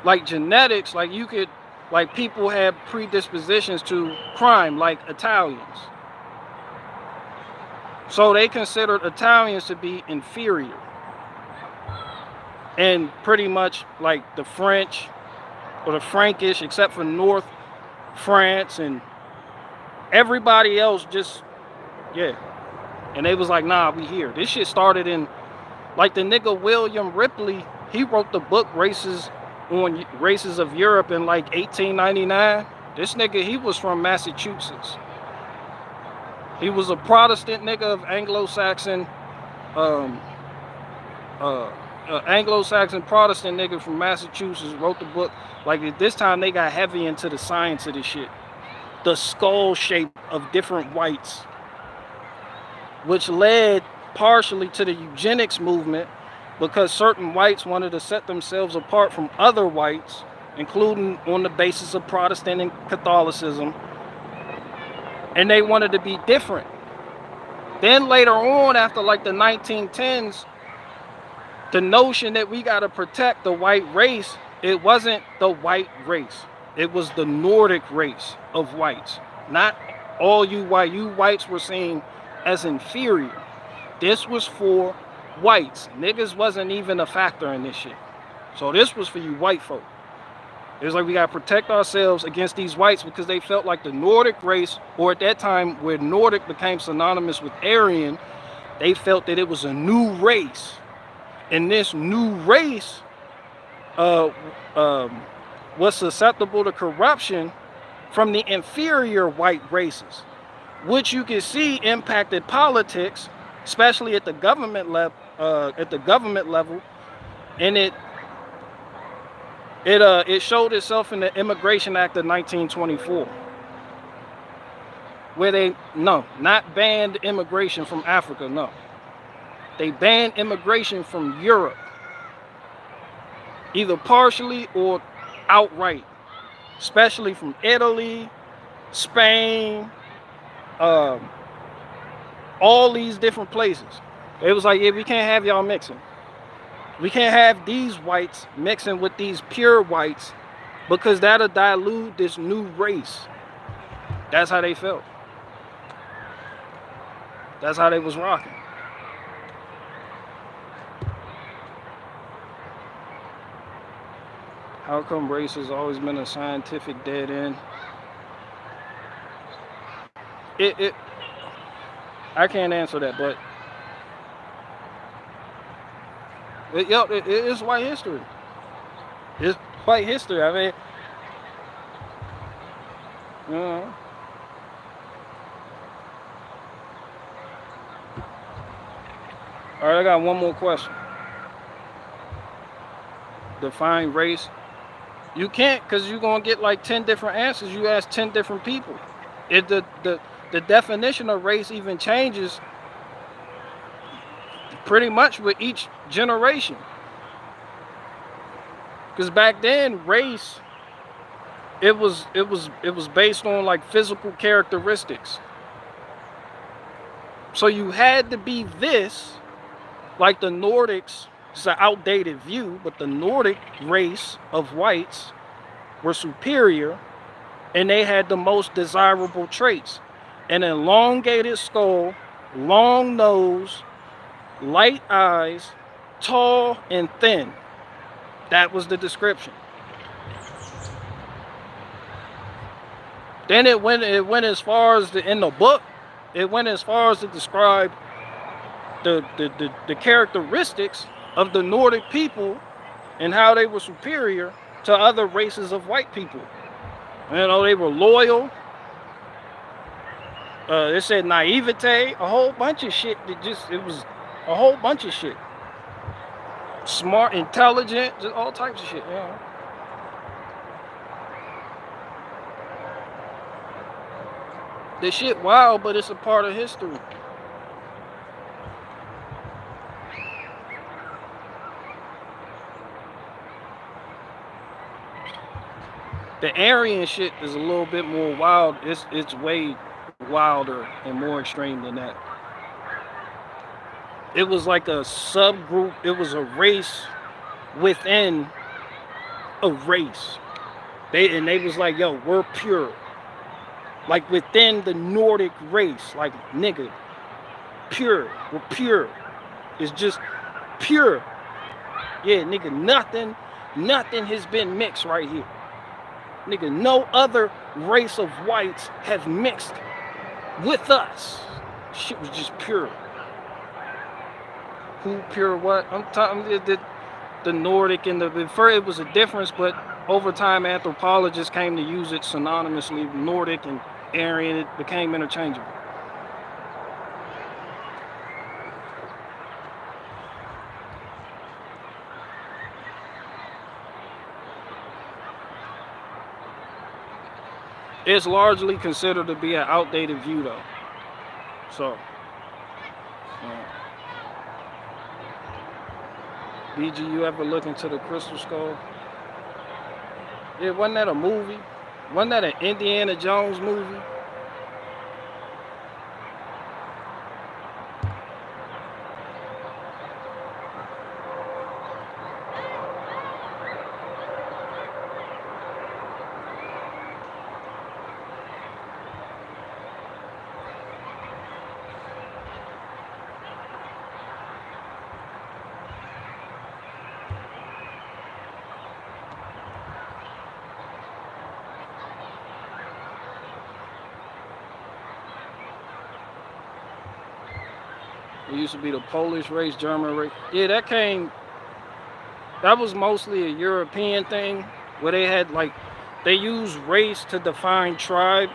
[SPEAKER 1] like genetics, like you could, like people have predispositions to crime, like Italians. So they considered Italians to be inferior. And pretty much like the French or the Frankish, except for North France, and everybody else just, yeah. And they was like, nah, we here. This shit started in, like the nigga William Ripley, he wrote the book Races of Europe in like 1899. This nigga, he was from Massachusetts. He was a Protestant nigga of Anglo-Saxon, Anglo-Saxon Protestant nigga from Massachusetts, wrote the book. Like at this time they got heavy into the science of this shit. The skull shape of different whites, which led partially to the eugenics movement, because certain whites wanted to set themselves apart from other whites, including on the basis of Protestant and Catholicism, and they wanted to be different. Then later on, after like the 1910s, the notion that we got to protect the white race, it wasn't the white race. It was the Nordic race of whites. Not all you white. You whites were seen as inferior. This was for whites. Niggas wasn't even a factor in this shit. So this was for you white folk. It was like we got to protect ourselves against these whites, because they felt like the Nordic race, or at that time where Nordic became synonymous with Aryan, they felt that it was a new race. And this new race was susceptible to corruption from the inferior white races, which you can see impacted politics, especially at the government level. And it showed itself in the Immigration Act of 1924, where they not banned immigration from Africa. No, they banned immigration from Europe, either partially or outright, especially from Italy, Spain, all these different places. It was like, yeah, we can't have y'all mixing. We can't have these whites mixing with these pure whites, because that'll dilute this new race. That's how they felt. That's how they was rocking. How come race has always been a scientific dead end? I can't answer that, but it is white history. It's white history. I mean, you know. All right, I got one more question. Define race. You can't, because you're going to get like 10 different answers. You ask 10 different people. The definition of race even changes pretty much with each generation. Because back then, race, it was based on like physical characteristics. So you had to be this, like the Nordics. It's an outdated view, but the Nordic race of whites were superior, and they had the most desirable traits: an elongated skull, long nose, light eyes, tall and thin. That was the description. Then it went as far as in the book, it went as far as to describe the characteristics of the Nordic people and how they were superior to other races of white people. You know, they were loyal. It said naivete, a whole bunch of shit. It was a whole bunch of shit. Smart, intelligent, just all types of shit. You know. This shit wild, but it's a part of history. The Aryan shit is a little bit more wild. It's way wilder and more extreme than that. it was like a subgroup. It was a race within a race. They was like, yo, we're pure. Like within the Nordic race, like nigga, pure. We're pure. It's just pure. Yeah, nigga, nothing has been mixed right here. Nigga, no other race of whites have mixed with us. Shit was just pure. Who pure what? I'm talking the Nordic and before it was a difference, but over time anthropologists came to use it synonymously. Nordic and Aryan, it became interchangeable. It's largely considered to be an outdated view though. So BG, you ever look into the Crystal Skull? Yeah, wasn't that a movie? Wasn't that an Indiana Jones movie? It used to be the Polish race, German race. Yeah, that was mostly a European thing where they had like, they used race to define tribe.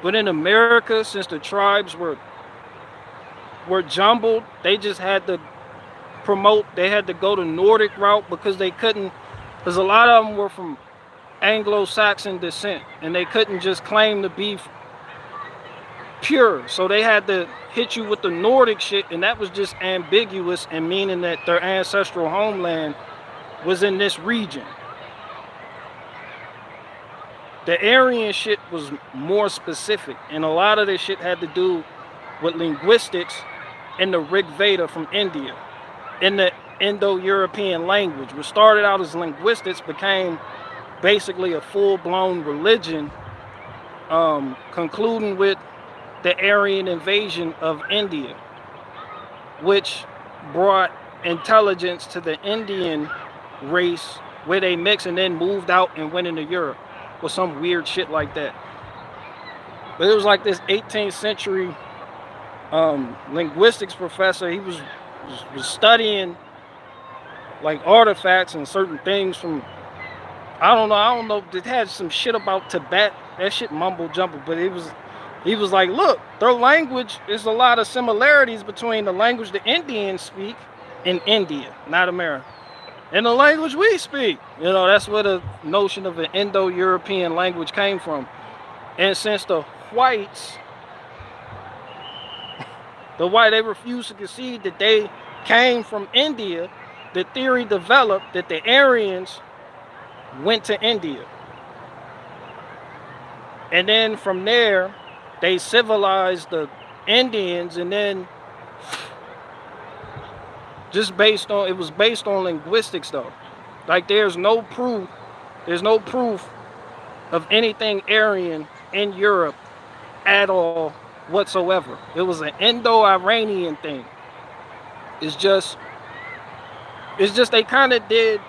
[SPEAKER 1] But in America, since the tribes were jumbled, they just had to they had to go the Nordic route because they couldn't, because a lot of them were from Anglo-Saxon descent and they couldn't just claim to be pure. So they had to hit you with the Nordic shit, and that was just ambiguous and meaning that their ancestral homeland was in this region. The Aryan shit was more specific, and a lot of this shit had to do with linguistics and the Rig Veda from India in the Indo-European language, which started out as linguistics, became basically a full-blown religion, concluding with the Aryan invasion of India, which brought intelligence to the Indian race where they mixed and then moved out and went into Europe or some weird shit like that. But it was like this 18th century linguistics professor. He was studying like artifacts and certain things from, I don't know, it had some shit about Tibet. That shit mumble jumble, but he was like, look, their language is a lot of similarities between the language the Indians speak in India, not America, and the language we speak. You know, that's where the notion of an Indo-European language came from. And since the whites, they refused to concede that they came from India, the theory developed that the Aryans went to India. And then from there, they civilized the Indians, and then it was based on linguistics though. Like there's no proof of anything Aryan in Europe at all whatsoever. It was an Indo-Iranian thing. It's just they kind of did.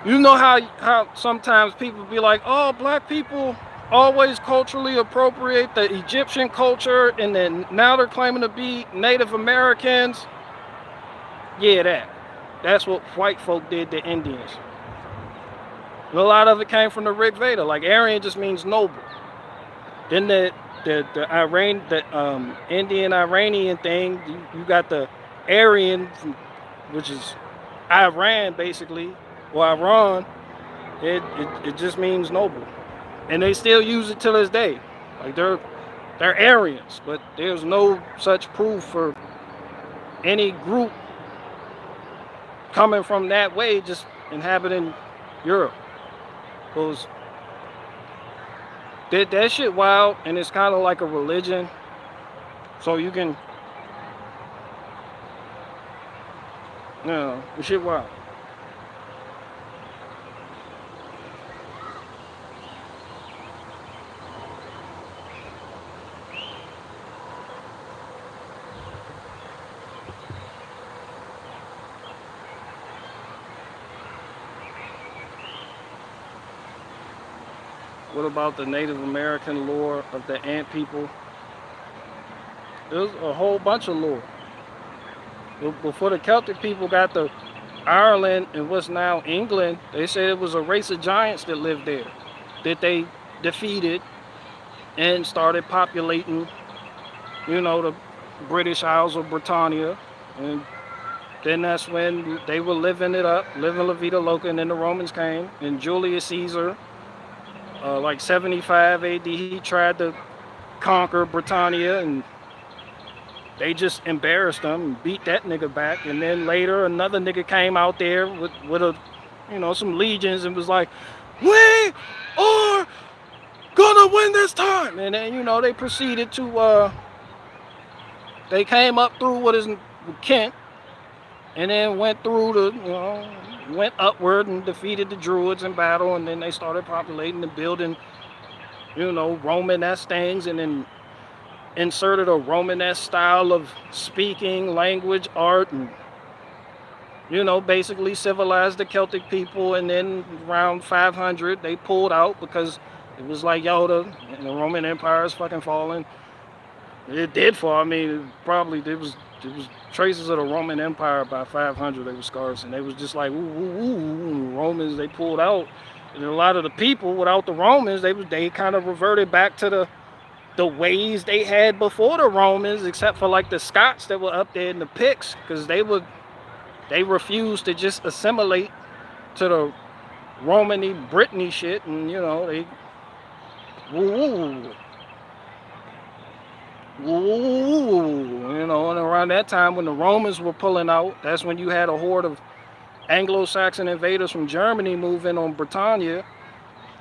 [SPEAKER 1] You know how sometimes people be like, oh, black people always culturally appropriate the Egyptian culture, and then now they're claiming to be Native Americans. Yeah, that's what white folk did to Indians. And a lot of it came from the Rig Veda. Like Aryan just means noble. Then the Indian Iranian thing, you got the Aryan, which is Iran basically, or Iran. It just means noble. And they still use it till this day. Like they're Aryans, but there's no such proof for any group coming from that way just inhabiting Europe. Because that shit wild, and it's kind of like a religion. So you can Yeah, the shit wild. What about the Native American lore of the ant people? There's a whole bunch of lore. Before the Celtic people got to Ireland and what's now England, they said it was a race of giants that lived there, that they defeated and started populating, the British Isles of Britannia. And then that's when they were living it up, living La Vida Loca, and then the Romans came. And Julius Caesar, like 75 AD, he tried to conquer Britannia, and they just embarrassed them and beat that nigga back. And then later, another nigga came out there with some legions and was like, "We are gonna win this time." And then, they proceeded to, they came up through what is Kent, and then went through went upward and defeated the Druids in battle. And then they started populating and building, Romanesque things, and then inserted a Romanesque style of speaking, language, art, and basically civilized the Celtic people. And then around 500 they pulled out because it was like, yo, the Roman Empire is fucking falling. It did fall. I mean, probably there was traces of the Roman Empire by 500. They were scarce, and they was just like, ooh, Romans. They pulled out, and a lot of the people without the Romans, they kind of reverted back to the ways they had before the Romans, except for like the Scots that were up there in the Picts, because they refused to just assimilate to the Romany Brittany shit, and they woo. And around that time when the Romans were pulling out, that's when you had a horde of Anglo-Saxon invaders from Germany moving on Britannia.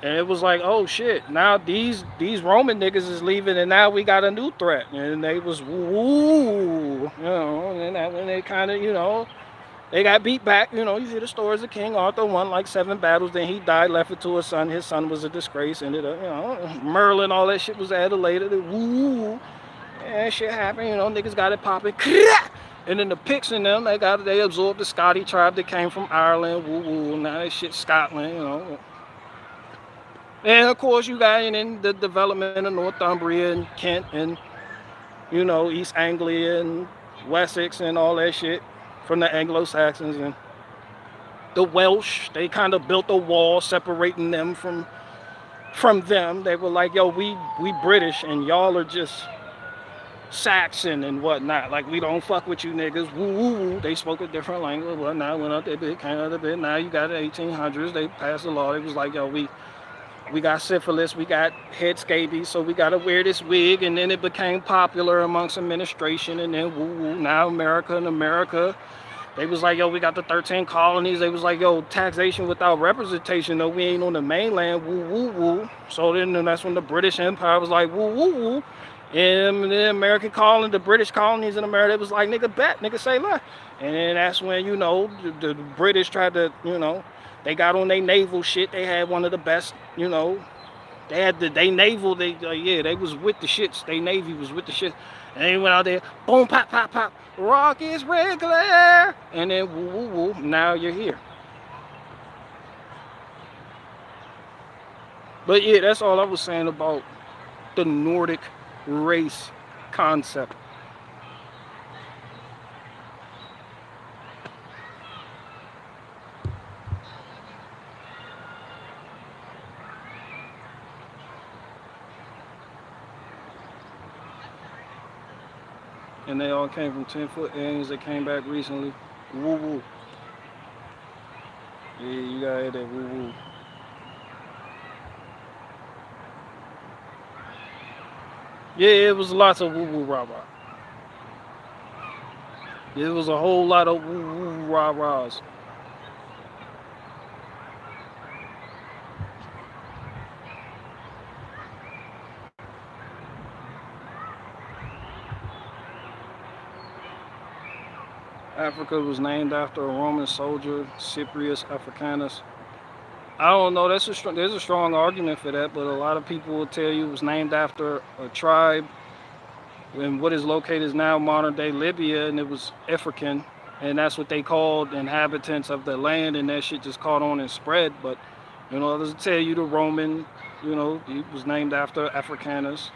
[SPEAKER 1] And it was like, oh shit, now these Roman niggas is leaving, and now we got a new threat. And they was and that when they kind of, they got beat back. You hear the stories of King Arthur won like 7 battles, then he died, left it to his son. His son was a disgrace, ended up, Merlin, all that shit was added later. And shit happened, niggas got it popping. And then the Picts and them, they absorbed the Scotty tribe that came from Ireland. Now that shit Scotland, And of course you got in the development of Northumbria and Kent and, East Anglia and Wessex and all that shit from the Anglo-Saxons. And the Welsh, they kind of built a wall separating them from them. They were like, yo, we British and y'all are just Saxon and whatnot. Like, we don't fuck with you niggas. They spoke a different language. Whatnot, went up there, bit, came out a bit. Now you got the 1800s. They passed a law. It was like, yo, we got syphilis, we got head scabies, so we got to wear this wig. And then it became popular amongst administration. And then now America, they was like, yo, we got the 13 colonies. They was like, yo, taxation without representation, though we ain't on the mainland. So then that's when the British Empire was like, And the American colony, the British colonies in America, it was like, nigga, bet, nigga, say less. And then that's when, the British tried to, they got on their naval shit. They had one of the best, they had they naval, they was with the shits. They Navy was with the shit. And they went out there, boom, pop, pop, pop, rock is regular. And then now you're here. But yeah, that's all I was saying about the Nordic race concept. And they all came from 10-foot aliens that came back recently. Yeah, you gotta hear that Yeah, it was lots of rah rah. It was a whole lot of rah rahs. Africa was named after a Roman soldier, Cyprius Africanus. I don't know. There's a strong argument for that, but a lot of people will tell you it was named after a tribe in what is located now modern day Libya, and it was African, and that's what they called inhabitants of the land, and that shit just caught on and spread. But others will tell you the Roman, it was named after Africanus,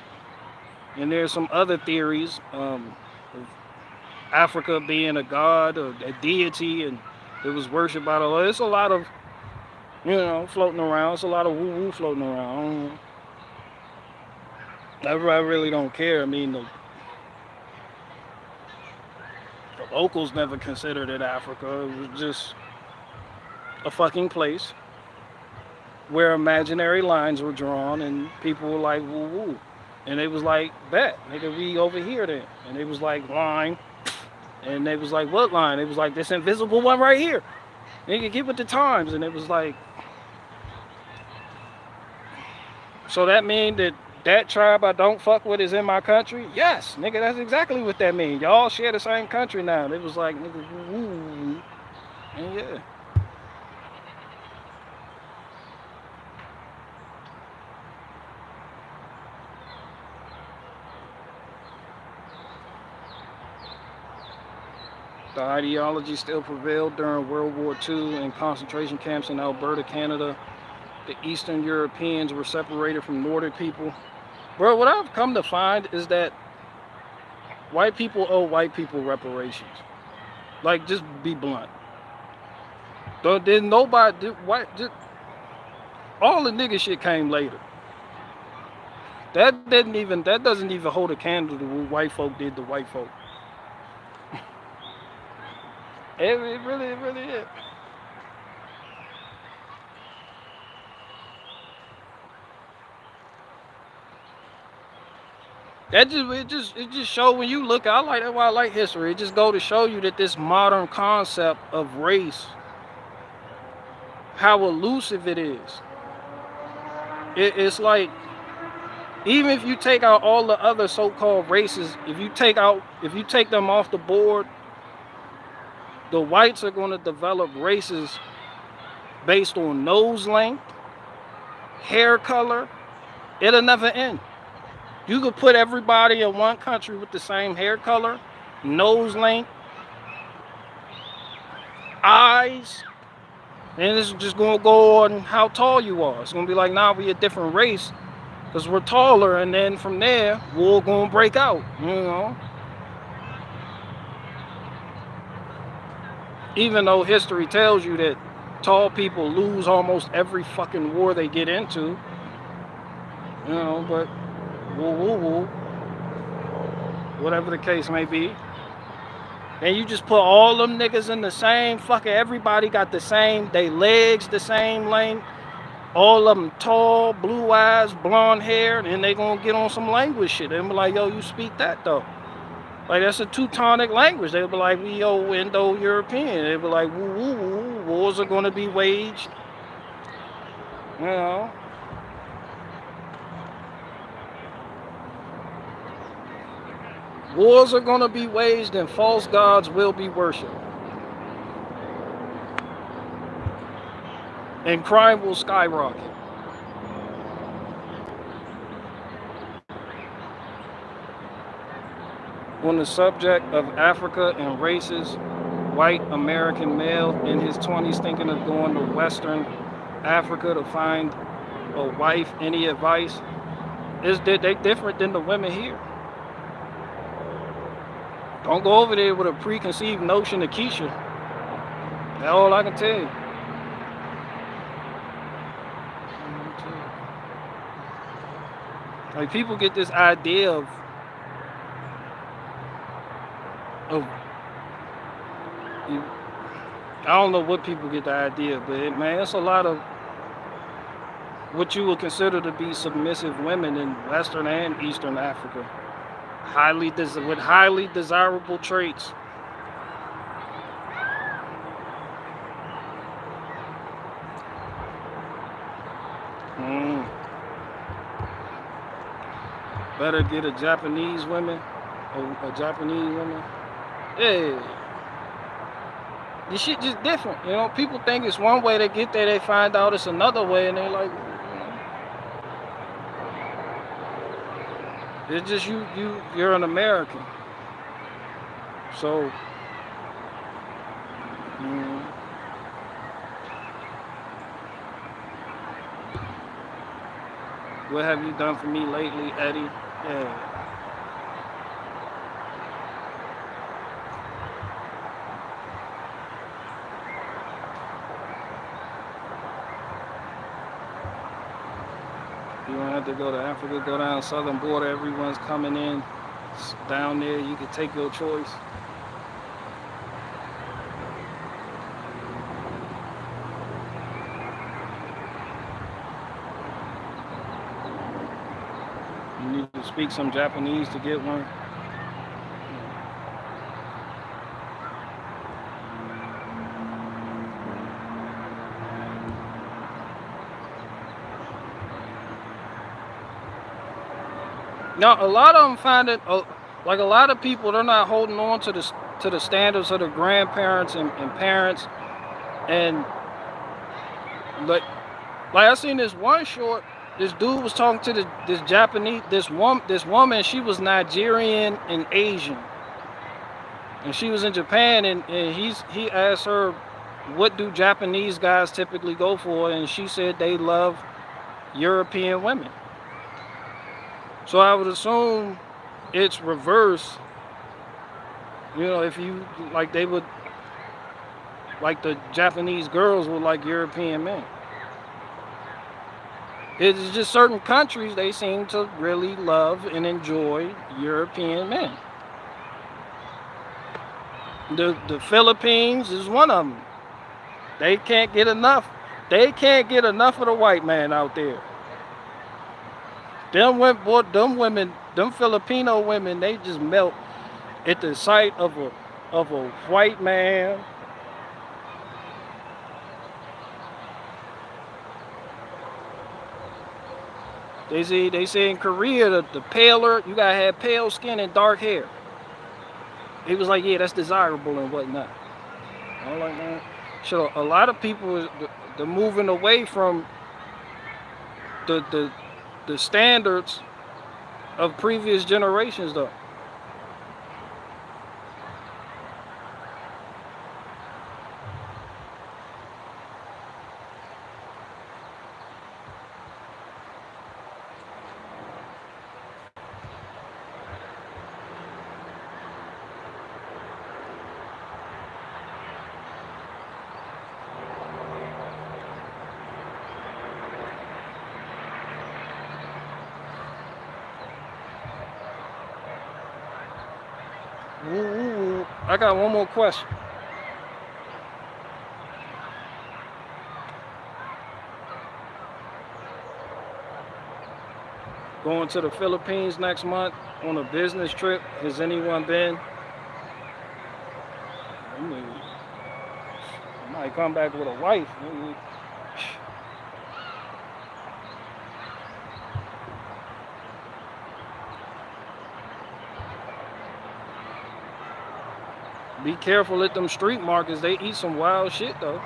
[SPEAKER 1] and there's some other theories of Africa being a god or a deity, and it was worshipped by the Lord. It's a lot of floating around. It's a lot of woo-woo floating around. I really don't care. I mean, the locals never considered it Africa. It was just a fucking place where imaginary lines were drawn, and people were like, woo-woo. And they was like, bet, nigga, we over here then. And they was like, line. And they was like, what line? It was like, this invisible one right here. Nigga, get with the times. And it was like, so that mean that tribe I don't fuck with is in my country? Yes, nigga, that's exactly what that means. Y'all share the same country now. And it was like, nigga, woo. And yeah. The ideology still prevailed during World War II in concentration camps in Alberta, Canada. The Eastern Europeans were separated from Nordic people. Bro, what I've come to find is that white people owe white people reparations. Like, just be blunt. Then nobody, all the nigga shit came later. That doesn't even hold a candle to what white folk did to white folk. It really is. It just show when you look. That's why I like history. It just go to show you that this modern concept of race, how elusive it is. It's like, even if you take out all the other so-called races, if you take them off the board, the whites are going to develop races based on nose length, hair color. It'll never end. You could put everybody in one country with the same hair color, nose length, eyes, and it's just going to go on how tall you are. It's going to be like, nah, we a different race because we're taller, and then from there, war going to break out, Even though history tells you that tall people lose almost every fucking war they get into, but woo, whatever the case may be. And you just put all them niggas in the same everybody got the same, they legs the same length, all of them tall, blue eyes, blonde hair, and they gonna get on some language shit. They be like, yo, you speak that though. Like, that's a Teutonic language. They'll be like, we Indo-European. They'll be like, woo, wars are going to be waged. Wars are going to be waged and false gods will be worshipped. And crime will skyrocket. On the subject of Africa and races, white American male in his 20s thinking of going to Western Africa to find a wife, any advice? They different than the women here. Don't go over there with a preconceived notion of Keisha. That's all I can tell you. Like, people get this idea of I don't know what people get the idea, but man, it's a lot of what you would consider to be submissive women in Western and Eastern Africa, with highly desirable traits. Better get a Japanese woman. Hey, This shit just different. You know, people think it's one way, they get there, they find out it's another way, and they like, it's just you're an American. So, what have you done for me lately, Eddie? Yeah. You don't have to go to Africa, go down the southern border, everyone's coming in. It's down there, you can take your choice. You need to speak some Japanese to get one. Now, a lot of them find it, like a lot of people, they're not holding on to the standards of their grandparents and parents. And like I seen this one short, this dude was talking to this Japanese, this woman, she was Nigerian and Asian. And she was in Japan, and he asked her, what do Japanese guys typically go for? And she said they love European women. So I would assume it's reverse. You know, if you, like, they would, like the Japanese girls would like European men. It's just certain countries, they seem to really love and enjoy European men. The Philippines is one of them. They can't get enough. They can't get enough of the white man out there. Them women, them Filipino women, they just melt at the sight of a white man. They say in Korea, the paler, you gotta have pale skin and dark hair. He was like, yeah, that's desirable and whatnot. I'm like, man, so a lot of people, they're moving away from the standards of previous generations, though. Ooh, I got one more question. Going to the Philippines next month on a business trip. Has anyone been? I mean, I might come back with a wife. Be careful at them street markets. They eat some wild shit, though.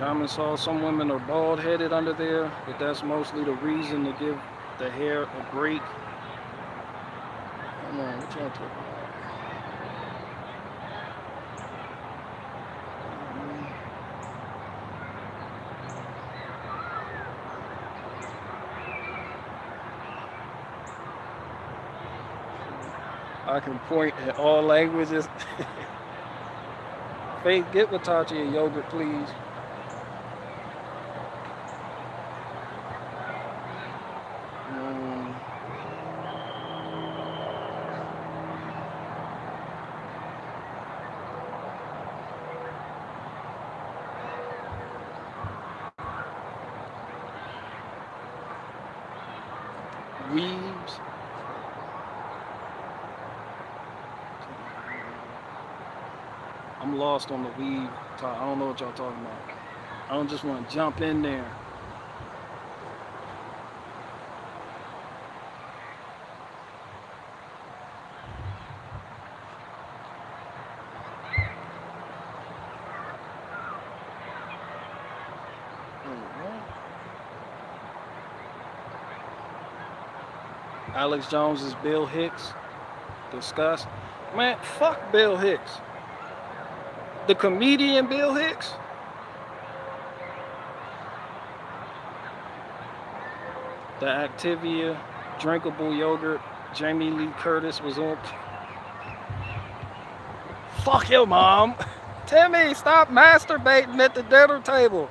[SPEAKER 1] Diamond saw some women are bald-headed under there, but that's mostly the reason to give the hair a break. Come on, what y'all talking about? I can point in all languages. Faith, get Watachi a yogurt, please. Weaves. I'm lost on the weed. I don't know what y'all talking about. I don't just want to jump in there. Alex Jones is Bill Hicks. Discuss. Man, fuck Bill Hicks. The comedian Bill Hicks. The Activia drinkable yogurt Jamie Lee Curtis was on. Fuck your mom. Timmy, stop masturbating at the dinner table.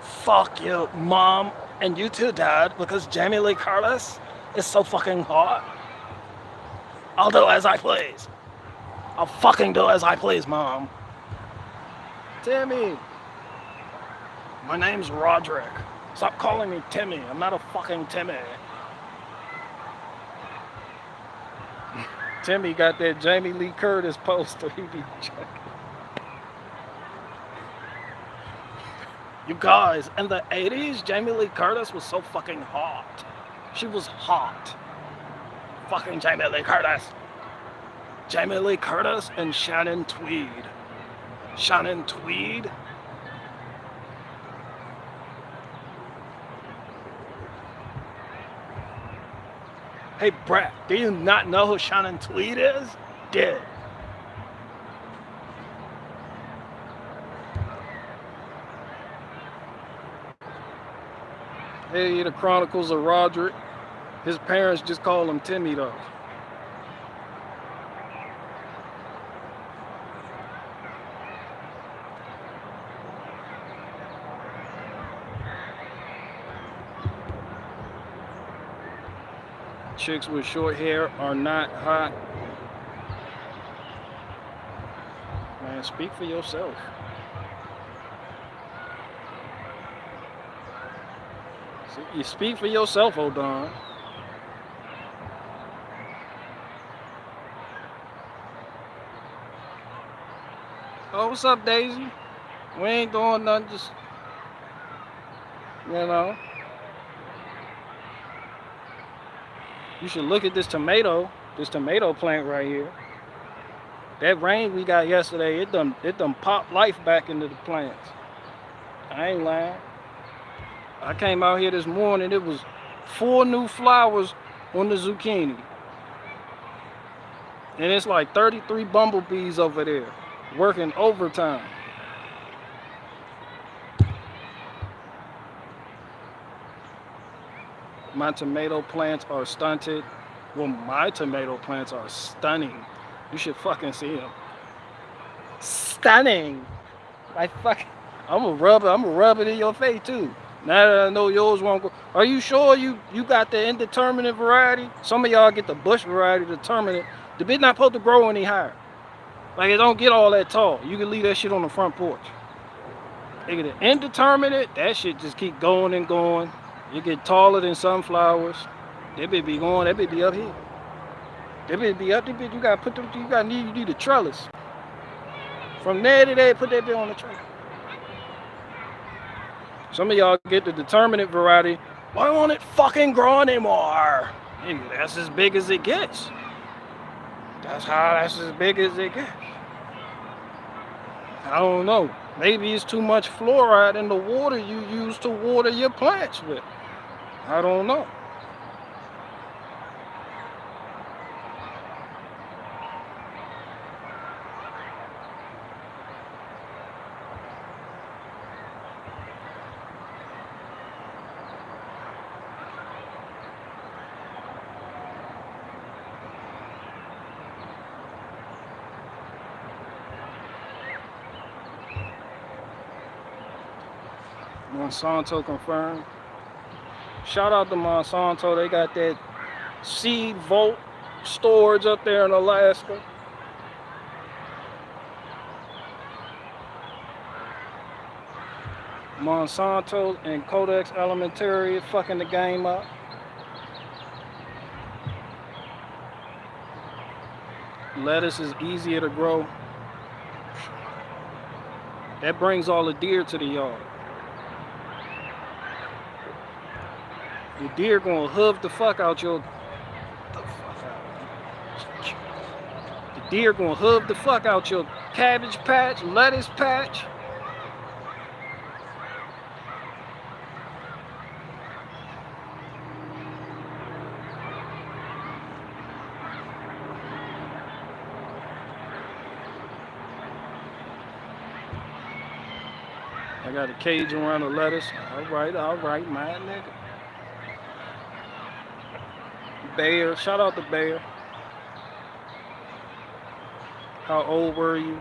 [SPEAKER 1] Fuck your mom. And you too, Dad, because Jamie Lee Curtis is so fucking hot. I'll do as I please. I'll fucking do as I please, Mom. Timmy. My name's Roderick. Stop calling me Timmy. I'm not a fucking Timmy. Timmy got that Jamie Lee Curtis poster. He be checking. You guys, in the 80s, Jamie Lee Curtis was so fucking hot. She was hot. Fucking Jamie Lee Curtis. Jamie Lee Curtis and Shannon Tweed. Shannon Tweed? Hey, Brett, do you not know who Shannon Tweed is? Dead. Hey, the Chronicles of Roderick. His parents just call him Timmy, though. Chicks with short hair are not hot. Man, speak for yourself. You speak for yourself, O'Don. Oh, what's up, Daisy? We ain't doing nothing, just, you know. You should look at this tomato plant right here. That rain we got yesterday, it done popped life back into the plants. I ain't lying. I came out here this morning, it was 4 new flowers on the zucchini. And it's like 33 bumblebees over there working overtime. My tomato plants are stunted. Well, my tomato plants are stunning. You should fucking see them. Stunning. I'm gonna rub it in your face too. Now that I know yours won't go. Are you sure you got the indeterminate variety? Some of y'all get the bush variety, determinate. The bitch not supposed to grow any higher. Like, it don't get all that tall. You can leave that shit on the front porch. They get the indeterminate, that shit just keep going and going. You get taller than sunflowers. That bitch be going, that bitch be up here. That bitch be up, that bitch, you need a trellis. From there to there, put that bitch on the trellis. Some of y'all get the determinate variety. Why won't it fucking grow anymore? Hey, that's as big as it gets. That's as big as it gets. I don't know. Maybe it's too much fluoride in the water you use to water your plants with. I don't know. Monsanto confirmed. Shout out to Monsanto. They got that seed vault storage up there in Alaska. Monsanto and Codex Alimentarius fucking the game up. Lettuce is easier to grow. That brings all the deer to the yard. The deer gonna hoof the fuck out your... The deer gonna hoof the fuck out your cabbage patch, lettuce patch. I got a cage around the lettuce. All right, my nigga. Bear, shout out to Bear. How old were you?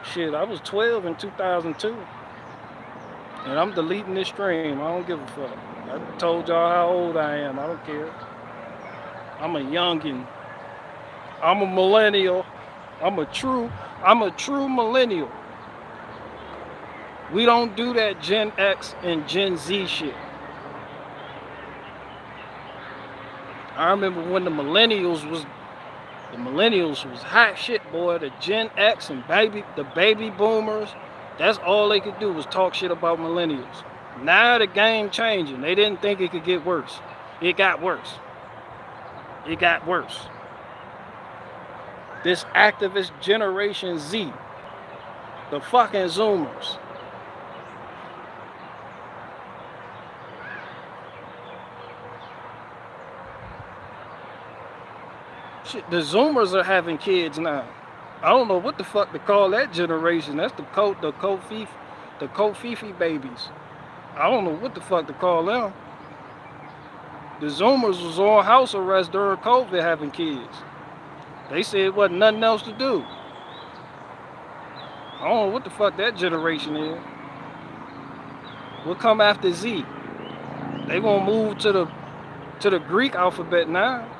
[SPEAKER 1] Shit, I was 12 in 2002. And I'm deleting this stream. I don't give a fuck. I told y'all how old I am. I don't care. I'm a youngin'. I'm a millennial. I'm a true millennial. We don't do that Gen X and Gen Z shit. I remember when the millennials was hot shit, boy. The Gen X and the baby boomers, that's all they could do was talk shit about millennials. Now the game changing. They didn't think it could get worse. It got worse. It got worse. This activist Generation Z, the fucking Zoomers. Shit, the Zoomers are having kids now. I don't know what the fuck to call that generation. That's the Kofifi babies. I don't know what the fuck to call them. The Zoomers was on house arrest during COVID having kids. They said it wasn't nothing else to do. I don't know what the fuck that generation is. What come after Z? They gonna move to the Greek alphabet now.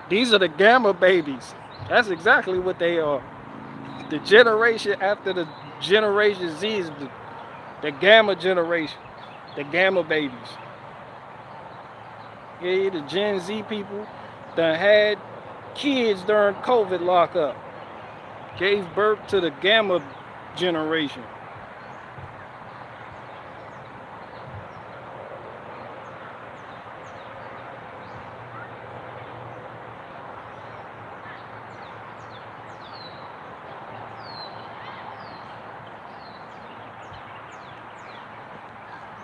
[SPEAKER 1] These are the Gamma babies. That's exactly what they are. The generation after the Generation Z is the Gamma generation. The Gamma babies. Yeah, the Gen Z people that had kids during COVID lockup. Gave birth to the Gamma generation.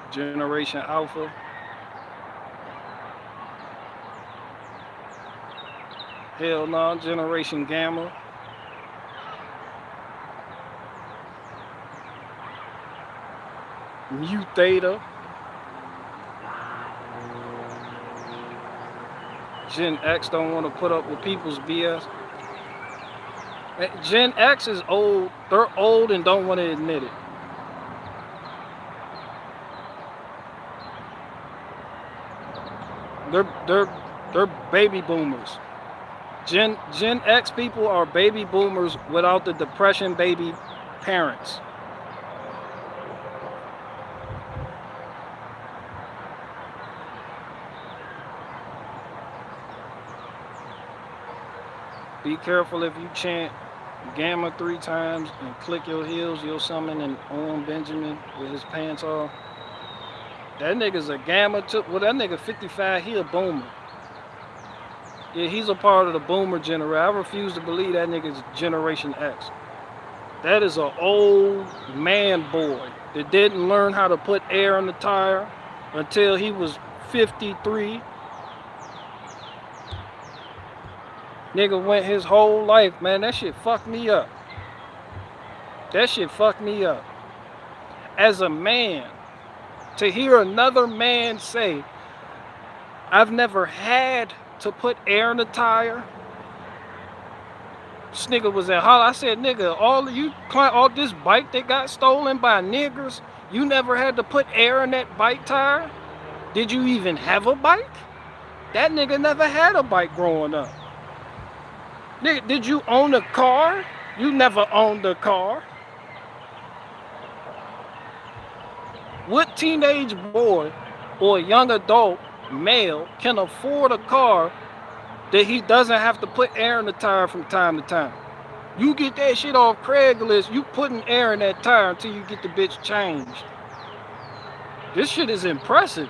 [SPEAKER 1] Generation Alpha. Hell no, Generation Gamma. Mu Theta. Gen X don't want to put up with people's BS. Gen X is old. They're old and don't want to admit it. They're baby boomers. Gen X people are baby boomers without the depression baby parents. Be careful if you chant Gamma 3 times and click your heels, you'll summon an Owen Benjamin with his pants off. That nigga's a Gamma too. Well, that nigga 55, he a boomer. Yeah, he's a part of the boomer generation. I refuse to believe that nigga's Generation X. That is an old man boy that didn't learn how to put air in the tire until he was 53. Nigga went his whole life, man. That shit fucked me up. That shit fucked me up. As a man, to hear another man say, I've never had to put air in the tire. This nigga was at Holland. I said, nigga, all this bike that got stolen by niggers, you never had to put air in that bike tire? Did you even have a bike? That nigga never had a bike growing up. Nigga, did you own a car? You never owned a car. What teenage boy or young adult male can afford a car that he doesn't have to put air in the tire from time to time? You get that shit off Craigslist, you putting air in that tire until you get the bitch changed. This shit is impressive.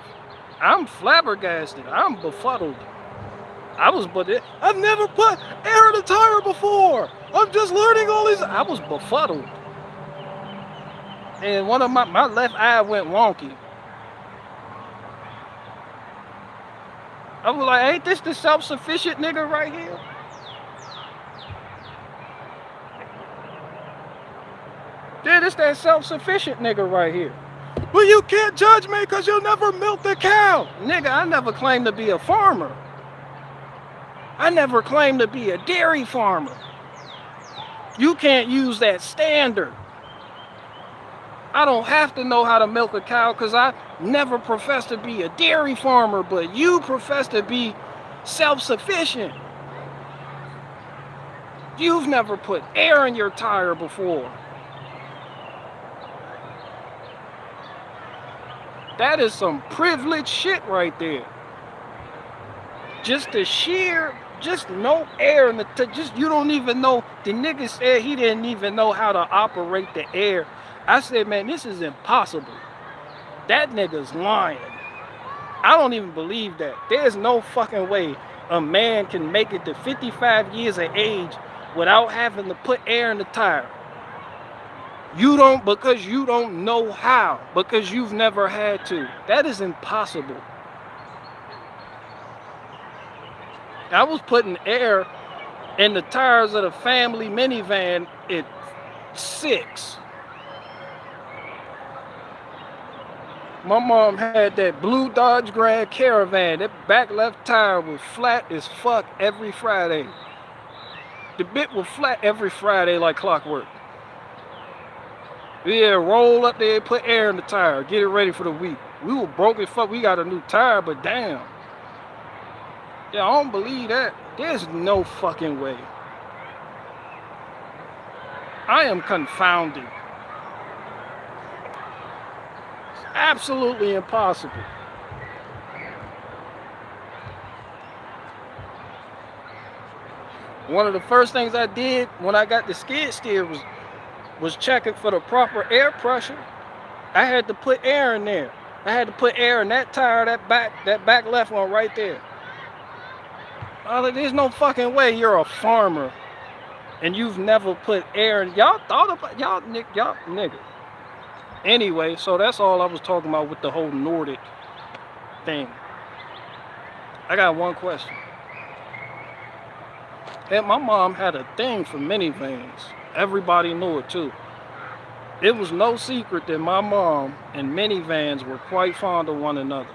[SPEAKER 1] I'm flabbergasted. I'm befuddled. I've never put air in a tire before. I'm just learning all this. I was befuddled. And one of my left eye went wonky. I was like, ain't this the self-sufficient nigga right here? Yeah, this that self-sufficient nigga right here. Well, you can't judge me because you'll never milk the cow. Nigga, I never claimed to be a farmer. I never claimed to be a dairy farmer. You can't use that standard. I don't have to know how to milk a cow because I never professed to be a dairy farmer, but you profess to be self-sufficient. You've never put air in your tire before. That is some privileged shit right there. Just no air in the you don't even know. The nigga said he didn't even know how to operate the air. I said, man, this is impossible. That nigga's lying. I don't even believe that. There's no fucking way a man can make it to 55 years of age without having to put air in the tire. Because you don't know how, because you've never had to. That is impossible. I was putting air in the tires of the family minivan at 6. My mom had that blue Dodge Grand Caravan. That back left tire was flat as fuck every Friday. The bit was flat every Friday like clockwork. Yeah, roll up there, put air in the tire, get it ready for the week. We were broke as fuck. We got a new tire, but damn. Yeah, I don't believe that. There's no fucking way. I am confounded. It's absolutely impossible. One of the first things I did when I got the skid steer was checking for the proper air pressure. I had to put air in there. I had to put air in that tire, that back left one right there. There's no fucking way you're a farmer and you've never put air in. Y'all thought about y'all nigga. Anyway, so that's all I was talking about with the whole Nordic thing. I got one question. And my mom had a thing for minivans. Everybody knew it too. It was no secret that my mom and minivans were quite fond of one another.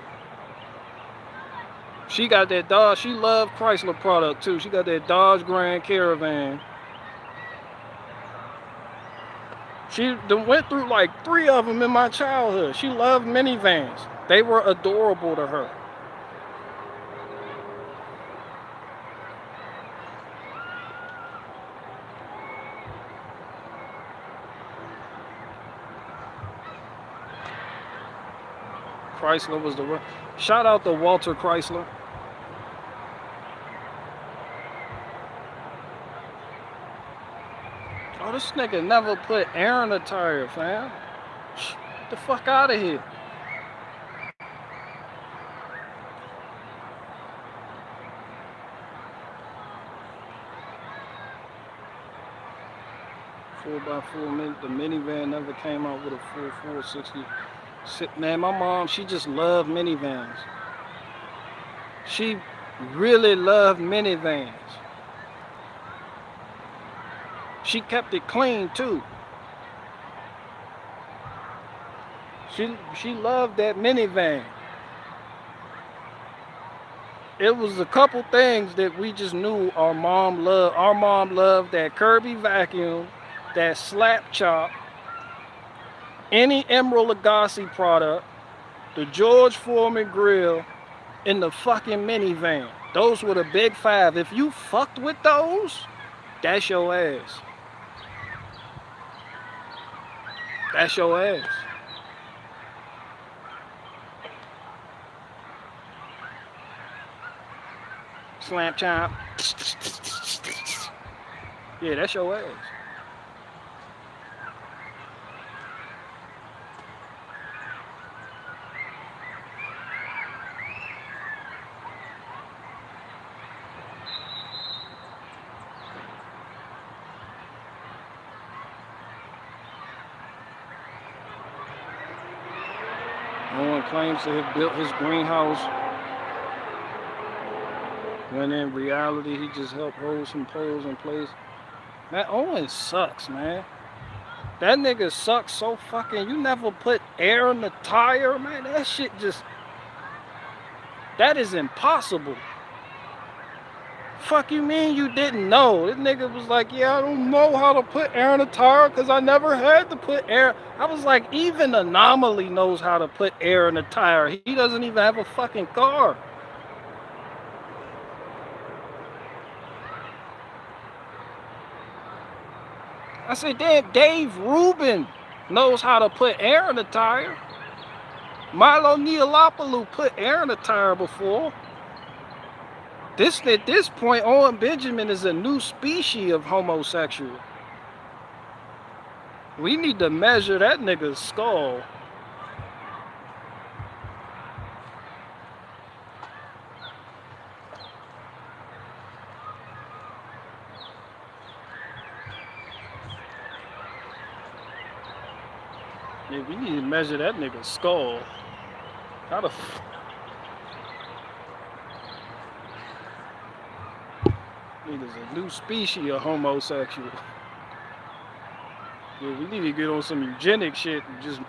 [SPEAKER 1] She got that Dodge, she loved Chrysler product too. She got that Dodge Grand Caravan. She went through like 3 of them in my childhood. She loved minivans. They were adorable to her. Chrysler was the... Shout out to Walter Chrysler. Oh, this nigga never put air in the tire, fam. Get the fuck out of here. The minivan never came out with a full 460. Man, my mom, she just loved minivans. She really loved minivans. She kept it clean too. She loved that minivan. It was a couple things that we just knew our mom loved. Our mom loved that Kirby vacuum, that slap chop, any Emerald Lagasse product, the George Foreman grill, and the fucking minivan. Those were the big 5. If you fucked with those, that's your ass. That's your ass. Slap chop. Yeah, that's your ass. Owen claims to have built his greenhouse, when in reality he just helped hold some poles in place. Man, Owen sucks, man. That nigga sucks so fucking. You never put air in the tire, man. That shit just. That is impossible. Fuck you mean you didn't know? This nigga was like, yeah, I don't know how to put air in a tire because I never had to put air. I was like, even Anomaly knows how to put air in a tire. He doesn't even have a fucking car. I said, damn, Dave Rubin knows how to put air in a tire. Milo Neolopoulou put air in a tire before. At this point, Owen Benjamin is a new species of homosexual. We need to measure that nigga's skull. Yeah, we need to measure that nigga's skull. How the f... Nigga's a new species of homosexual. Yeah, we need to get on some eugenic shit and just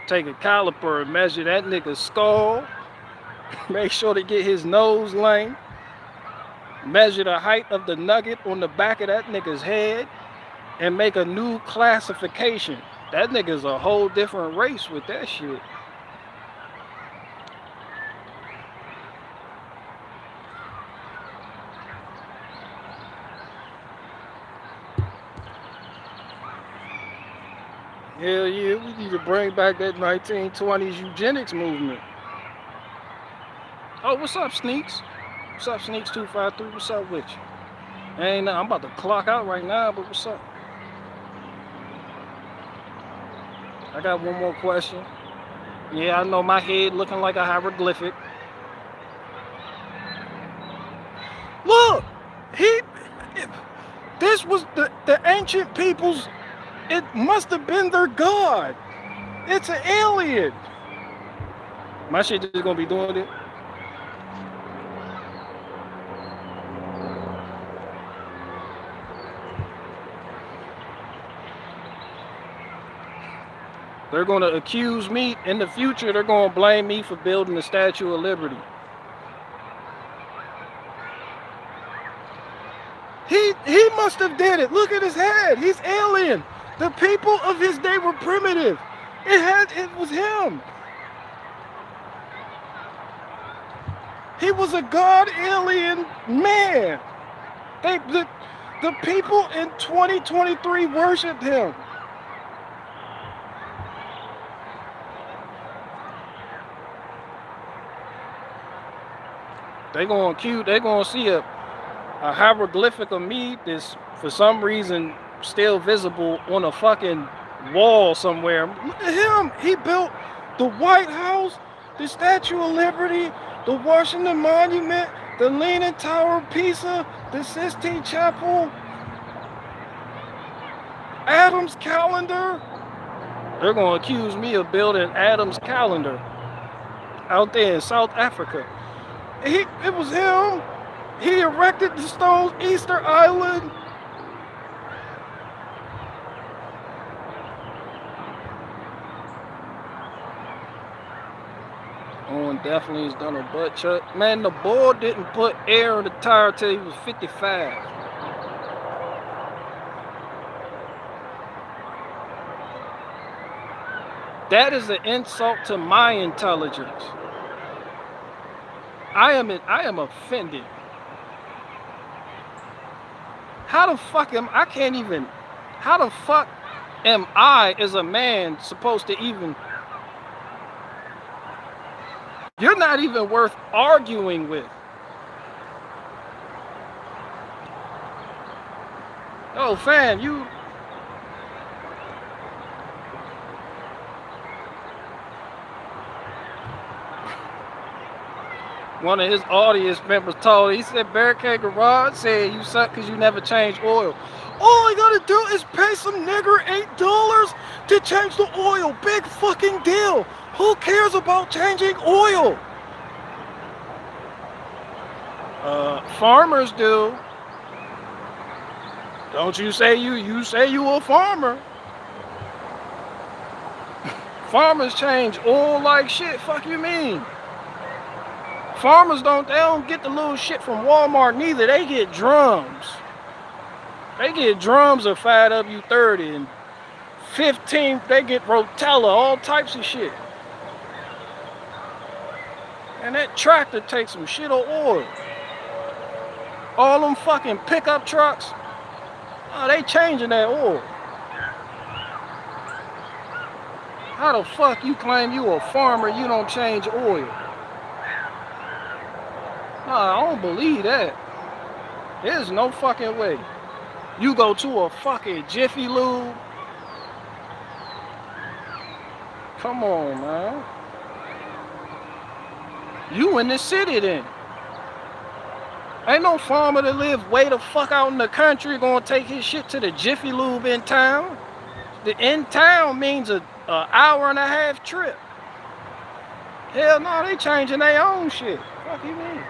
[SPEAKER 1] take a caliper and measure that nigga's skull. Make sure to get his nose length. Measure the height of the nugget on the back of that nigga's head. And make a new classification. That nigga's a whole different race with that shit. Hell yeah, we need to bring back that 1920s eugenics movement. Oh, what's up, Sneaks? What's up, Sneaks 253? What's up with you? Ain't I'm about to clock out right now, but what's up? I got one more question. Yeah, I know my head looking like a hieroglyphic. Look, this was the ancient people's. It must have been their god. It's an alien. My shit just gonna be doing it. They're gonna accuse me in the future. They're gonna blame me for building the Statue of Liberty. He must have did it. Look at his head. He's alien. The people of his day were primitive. It was him. He was a god alien man. The people in 2023 worshiped him. They gonna see a hieroglyphic of me that's for some reason still visible on a fucking wall somewhere. Look at him. He built the White House, the Statue of Liberty, the Washington Monument, the Leaning Tower of Pisa, the Sistine Chapel, Adam's calendar. They're gonna accuse me of building Adam's calendar out there in South Africa. It was him. He erected the stones, Easter Island. Owen definitely has done a butt chuck. Man, the boy didn't put air in the tire till he was 55. That is an insult to my intelligence. I am offended. How the fuck how the fuck am I as a man supposed to even... You're not even worth arguing with. Oh, fan, you. One of his audience members told, he said, Barricade Garage said you suck because you never change oil. All I gotta do is pay some nigger $8 to change the oil. Big fucking deal. Who cares about changing oil? Farmers do. Don't you say you say you a farmer. Farmers change oil like shit. Fuck you mean? Farmers they don't get the little shit from Walmart neither. They get drums. They get drums of 5W30 and 15, they get Rotella, all types of shit. And that tractor takes some shit of oil. All them fucking pickup trucks, oh, they changing that oil. How the fuck you claim you a farmer, you don't change oil? Nah, I don't believe that. There's no fucking way. You go to a fucking Jiffy Lube. Come on, man. You in the city then. Ain't no farmer that live way the fuck out in the country gonna take his shit to the Jiffy Lube in town. The in town means an hour and a half trip. Hell no, they changing their own shit. Fuck you mean?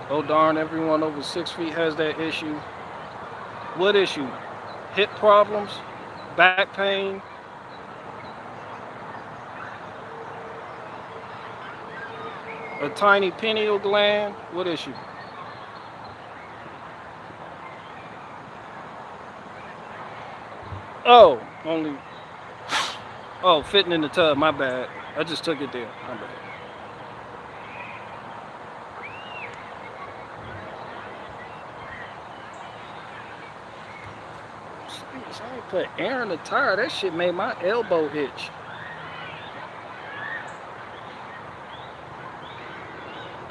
[SPEAKER 1] Oh darn, everyone over 6 feet has that issue. What issue? Hip problems? Back pain? A tiny pineal gland? What issue? Oh, only... Oh, fitting in the tub, my bad. I just took it there, my bad. I put air in the tire. That shit made my elbow itch.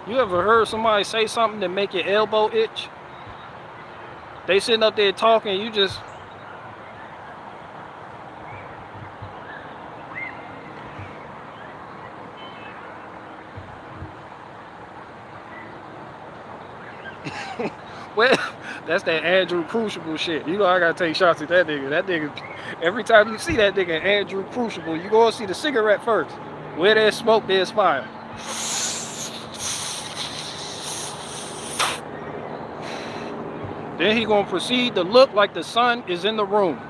[SPEAKER 1] You ever heard somebody say something that make your elbow itch? They sitting up there talking, you just... Well, that's that Andrew Crucible shit. You know I gotta take shots at that nigga. That nigga, every time you see that nigga Andrew Crucible, you go see the cigarette first. Where there's smoke, there's fire. Then he gonna proceed to look like the sun is in the room.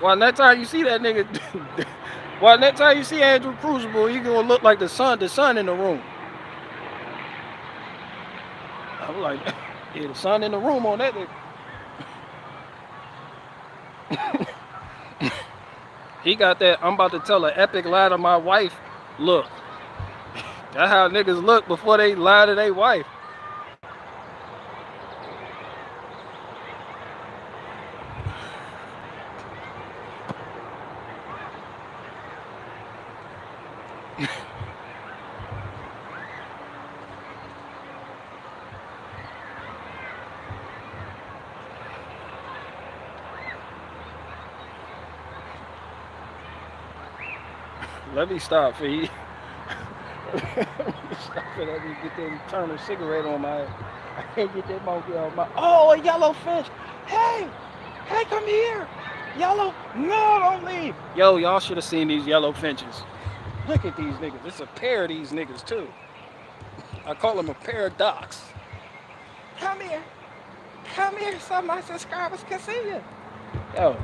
[SPEAKER 1] Well, next time you see that nigga, well, next time you see Andrew Crucible, he gonna look like the sun in the room. I'm like, yeah, the sun in the room on that nigga. He got that, I'm about to tell an epic lie to my wife look. That's how niggas look before they lie to their wife. Let me stop, Fee. Stop it. Let me get them turn a cigarette on my head. I can't get that monkey off my... Oh, a yellow fish. Hey, come here. Yellow. No, don't leave. Yo, y'all should have seen these yellow finches. Look at these niggas. It's a pair of these niggas, too. I call them a paradox. Come here so my subscribers can see you. Yo.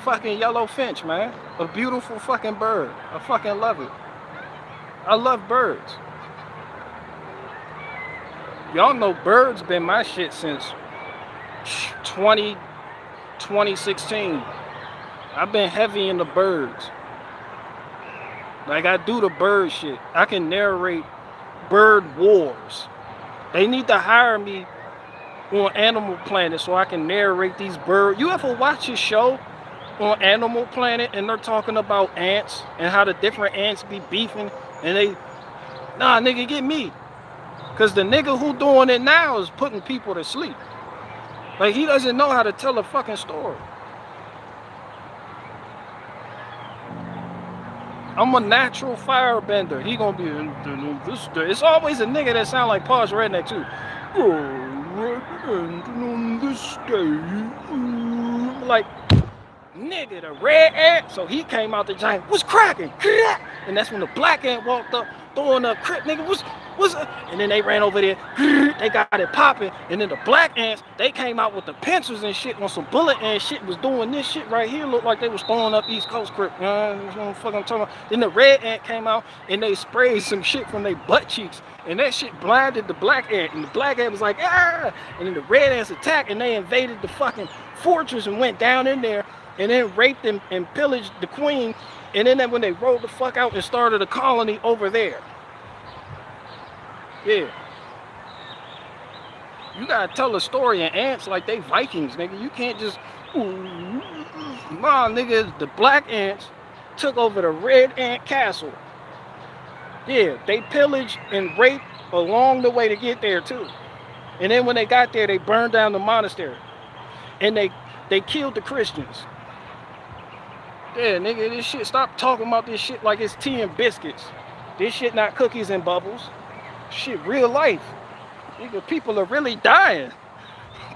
[SPEAKER 1] Fucking yellow finch, man. A beautiful fucking bird. I fucking love it. I love birds. Y'all know birds been my shit since 2016. I've been heavy in the birds. Like, I do the bird shit. I can narrate bird wars. They need to hire me on Animal Planet so I can narrate these birds. You ever watch a show on Animal Planet and they're talking about ants and how the different ants be beefing and they, nah, nigga, get me. Because the nigga who doing it now is putting people to sleep. Like, he doesn't know how to tell a fucking story. I'm a natural firebender. He gonna be in this day. It's always a nigga that sound like Posh Redneck too. On this day, like, nigga, the red ant. So he came out the giant. What's cracking? And that's when the black ant walked up, throwing a crip, nigga. What's up? And then they ran over there. They got it popping. And then the black ants, they came out with the pencils and shit on some bullet ant shit. Was doing this shit right here. Looked like they was throwing up East Coast crip. You know what I'm fucking talking about? Then the red ant came out and they sprayed some shit from their butt cheeks. And that shit blinded the black ant. And the black ant was like, ah! And then the red ants attacked and they invaded the fucking fortress and went down in there and then raped and pillaged the queen. And then when they rolled the fuck out and started a colony over there. Yeah. You gotta tell a story in ants like they Vikings, nigga. You can't just, nah, nigga, the black ants took over the red ant castle. Yeah, they pillaged and raped along the way to get there too. And then when they got there, they burned down the monastery. And they killed the Christians. Yeah, nigga, this shit, stop talking about this shit like it's tea and biscuits. This shit not cookies and bubbles. Shit, real life. Nigga, people are really dying.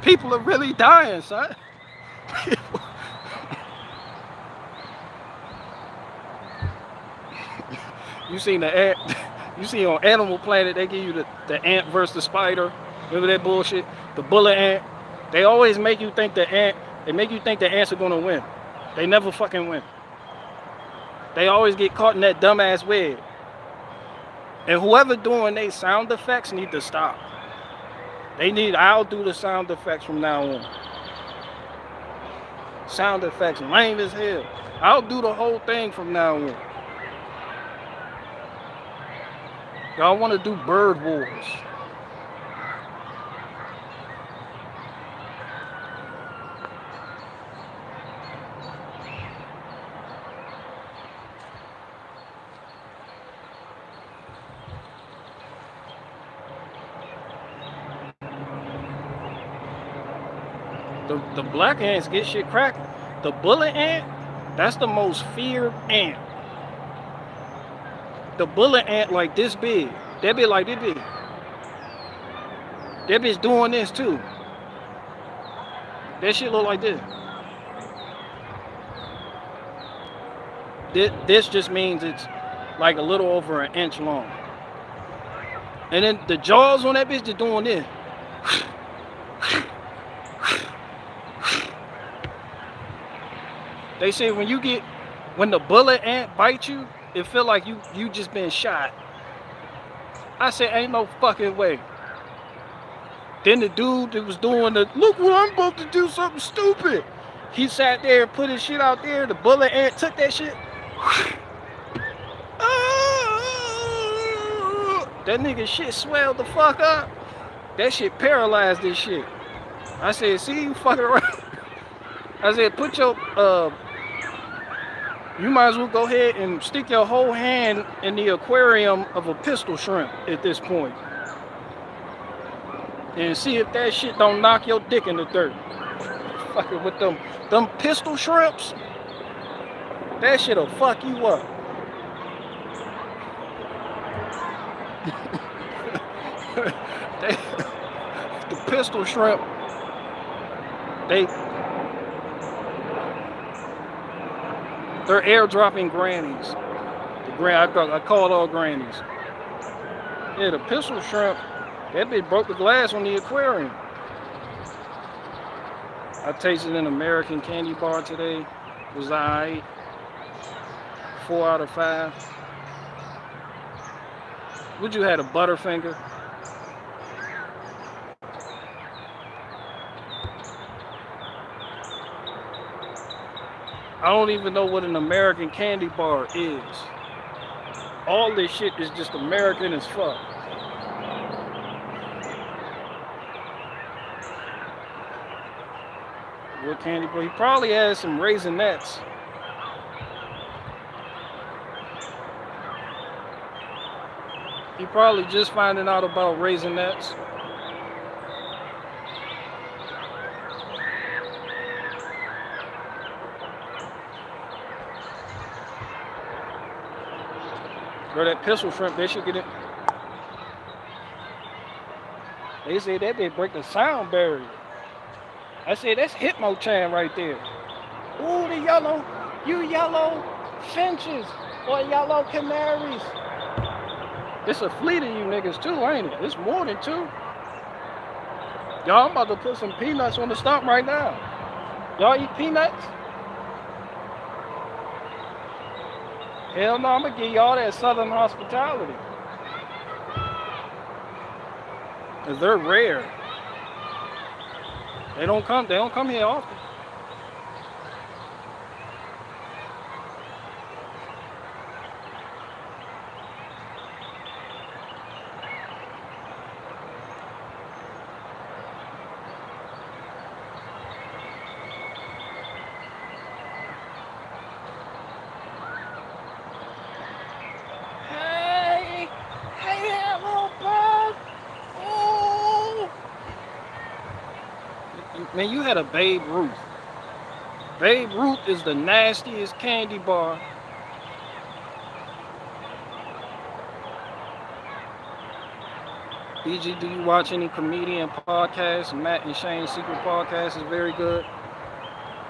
[SPEAKER 1] People are really dying, son. You seen the ant? You see on Animal Planet, they give you the ant versus the spider. Remember that bullshit? The bullet ant. They always make you think the ant. They make you think the ants are gonna win. They never fucking win. They always get caught in that dumbass web. And whoever doing they sound effects need to stop. I'll do the sound effects from now on. Sound effects, lame as hell. I'll do the whole thing from now on. Y'all want to do bird wars. The black ants get shit cracking. The bullet ant, that's the most feared ant. The bullet ant like this big. That bitch like this big. That bitch doing this too. That shit look like this. This just means it's like a little over an inch long. And then the jaws on that bitch just doing this. They say when the bullet ant bites you, it feel like you just been shot. I said, ain't no fucking way. Then the dude that was doing look what I'm about to do, something stupid. He sat there and put his shit out there. The bullet ant took that shit. That nigga shit swelled the fuck up. That shit paralyzed this shit. I said, see you fucking around. I said, put your you might as well go ahead and stick your whole hand in the aquarium of a pistol shrimp at this point. And see if that shit don't knock your dick in the dirt. Fucking with them pistol shrimps, that shit'll fuck you up. The pistol shrimp, they're airdropping grannies. I call it all grannies. Yeah, the pistol shrimp, that bitch broke the glass on the aquarium. I tasted an American candy bar today. It was alright. 4 out of 5. Would you had a Butterfinger? I don't even know what an American candy bar is. All this shit is just American as fuck. What candy bar? He probably has some Raisinets. He probably just finding out about Raisinets. Or that pistol shrimp, they should get it. They say that they break the sound barrier. I say that's Hypno-chan right there. Ooh, the yellow, you yellow finches or yellow canaries. It's a fleet of you niggas too, ain't it? It's more than two. Y'all, I'm about to put some peanuts on the stump right now. Y'all eat peanuts? Hell no, I'm gonna give y'all that southern hospitality. Cause they're rare. They don't come here often. Man, you had a Babe Ruth. Babe Ruth is the nastiest candy bar. BG, do you watch any comedian podcasts? Matt and Shane's Secret Podcast is very good.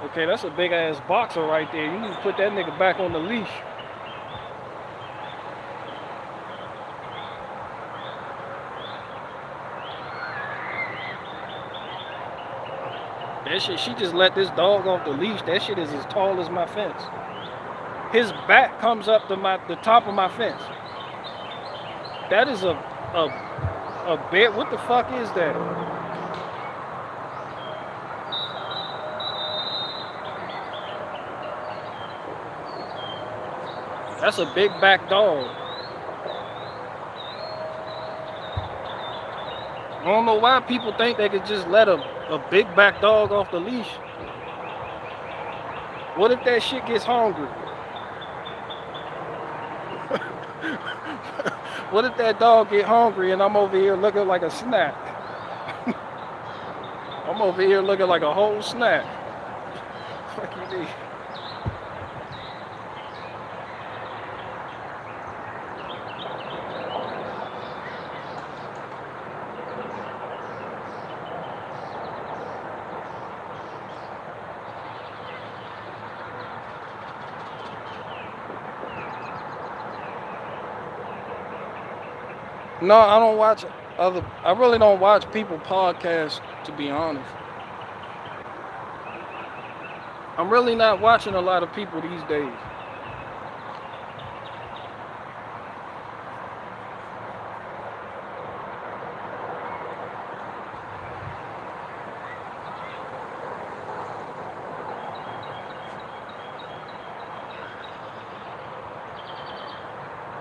[SPEAKER 1] Okay, that's a big ass boxer right there. You need to put that nigga back on the leash. That shit, she just let this dog off the leash. That shit is as tall as my fence. His back comes up to the top of my fence. That is a bear. What the fuck is that? That's a big back dog. I don't know why people think they could just let a big back dog off the leash. What if that shit gets hungry? What if that dog get hungry and I'm over here looking like a snack? I'm over here looking like a whole snack. Fuck you mean? No, I don't watch I really don't watch people podcasts, to be honest. I'm really not watching a lot of people these days.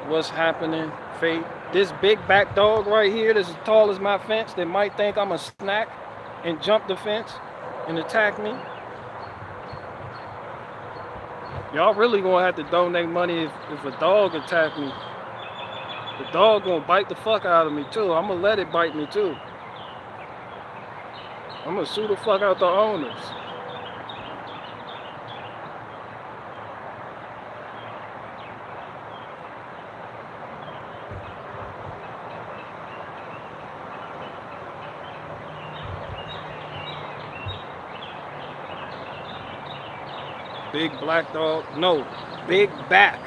[SPEAKER 1] What's happening, Fate? This big back dog right here that's as tall as my fence that might think I'm a snack and jump the fence and attack me. Y'all really gonna have to donate money if a dog attack me. The dog gonna bite the fuck out of me too. I'm gonna let it bite me too. I'm gonna sue the fuck out the owners. Big black dog. No, big back.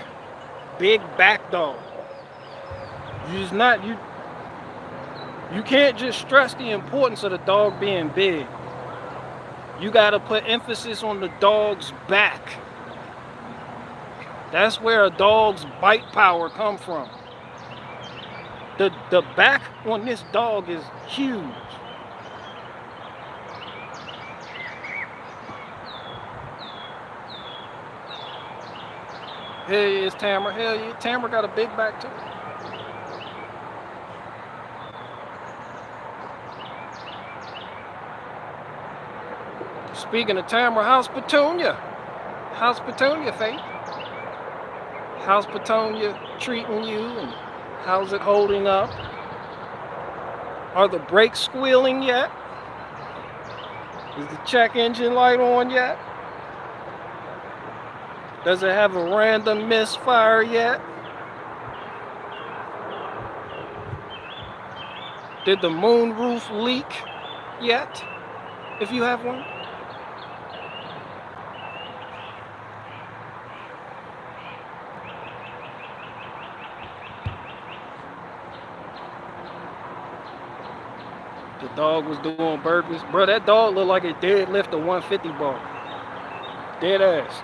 [SPEAKER 1] Big back dog. You can't just stress the importance of the dog being big. You gotta put emphasis on the dog's back. That's where a dog's bite power come from. The back on this dog is huge. Hell yeah, it's Tamara. Hell yeah, Tamara got a big back too. Speaking of Tamara, how's Petunia? How's Petunia, Faith? How's Petunia treating you, and how's it holding up? Are the brakes squealing yet? Is the check engine light on yet? Does it have a random misfire yet? Did the moonroof leak yet, if you have one? The dog was doing burpees. Bro, that dog looked like it deadlift a 150 bar. Dead ass.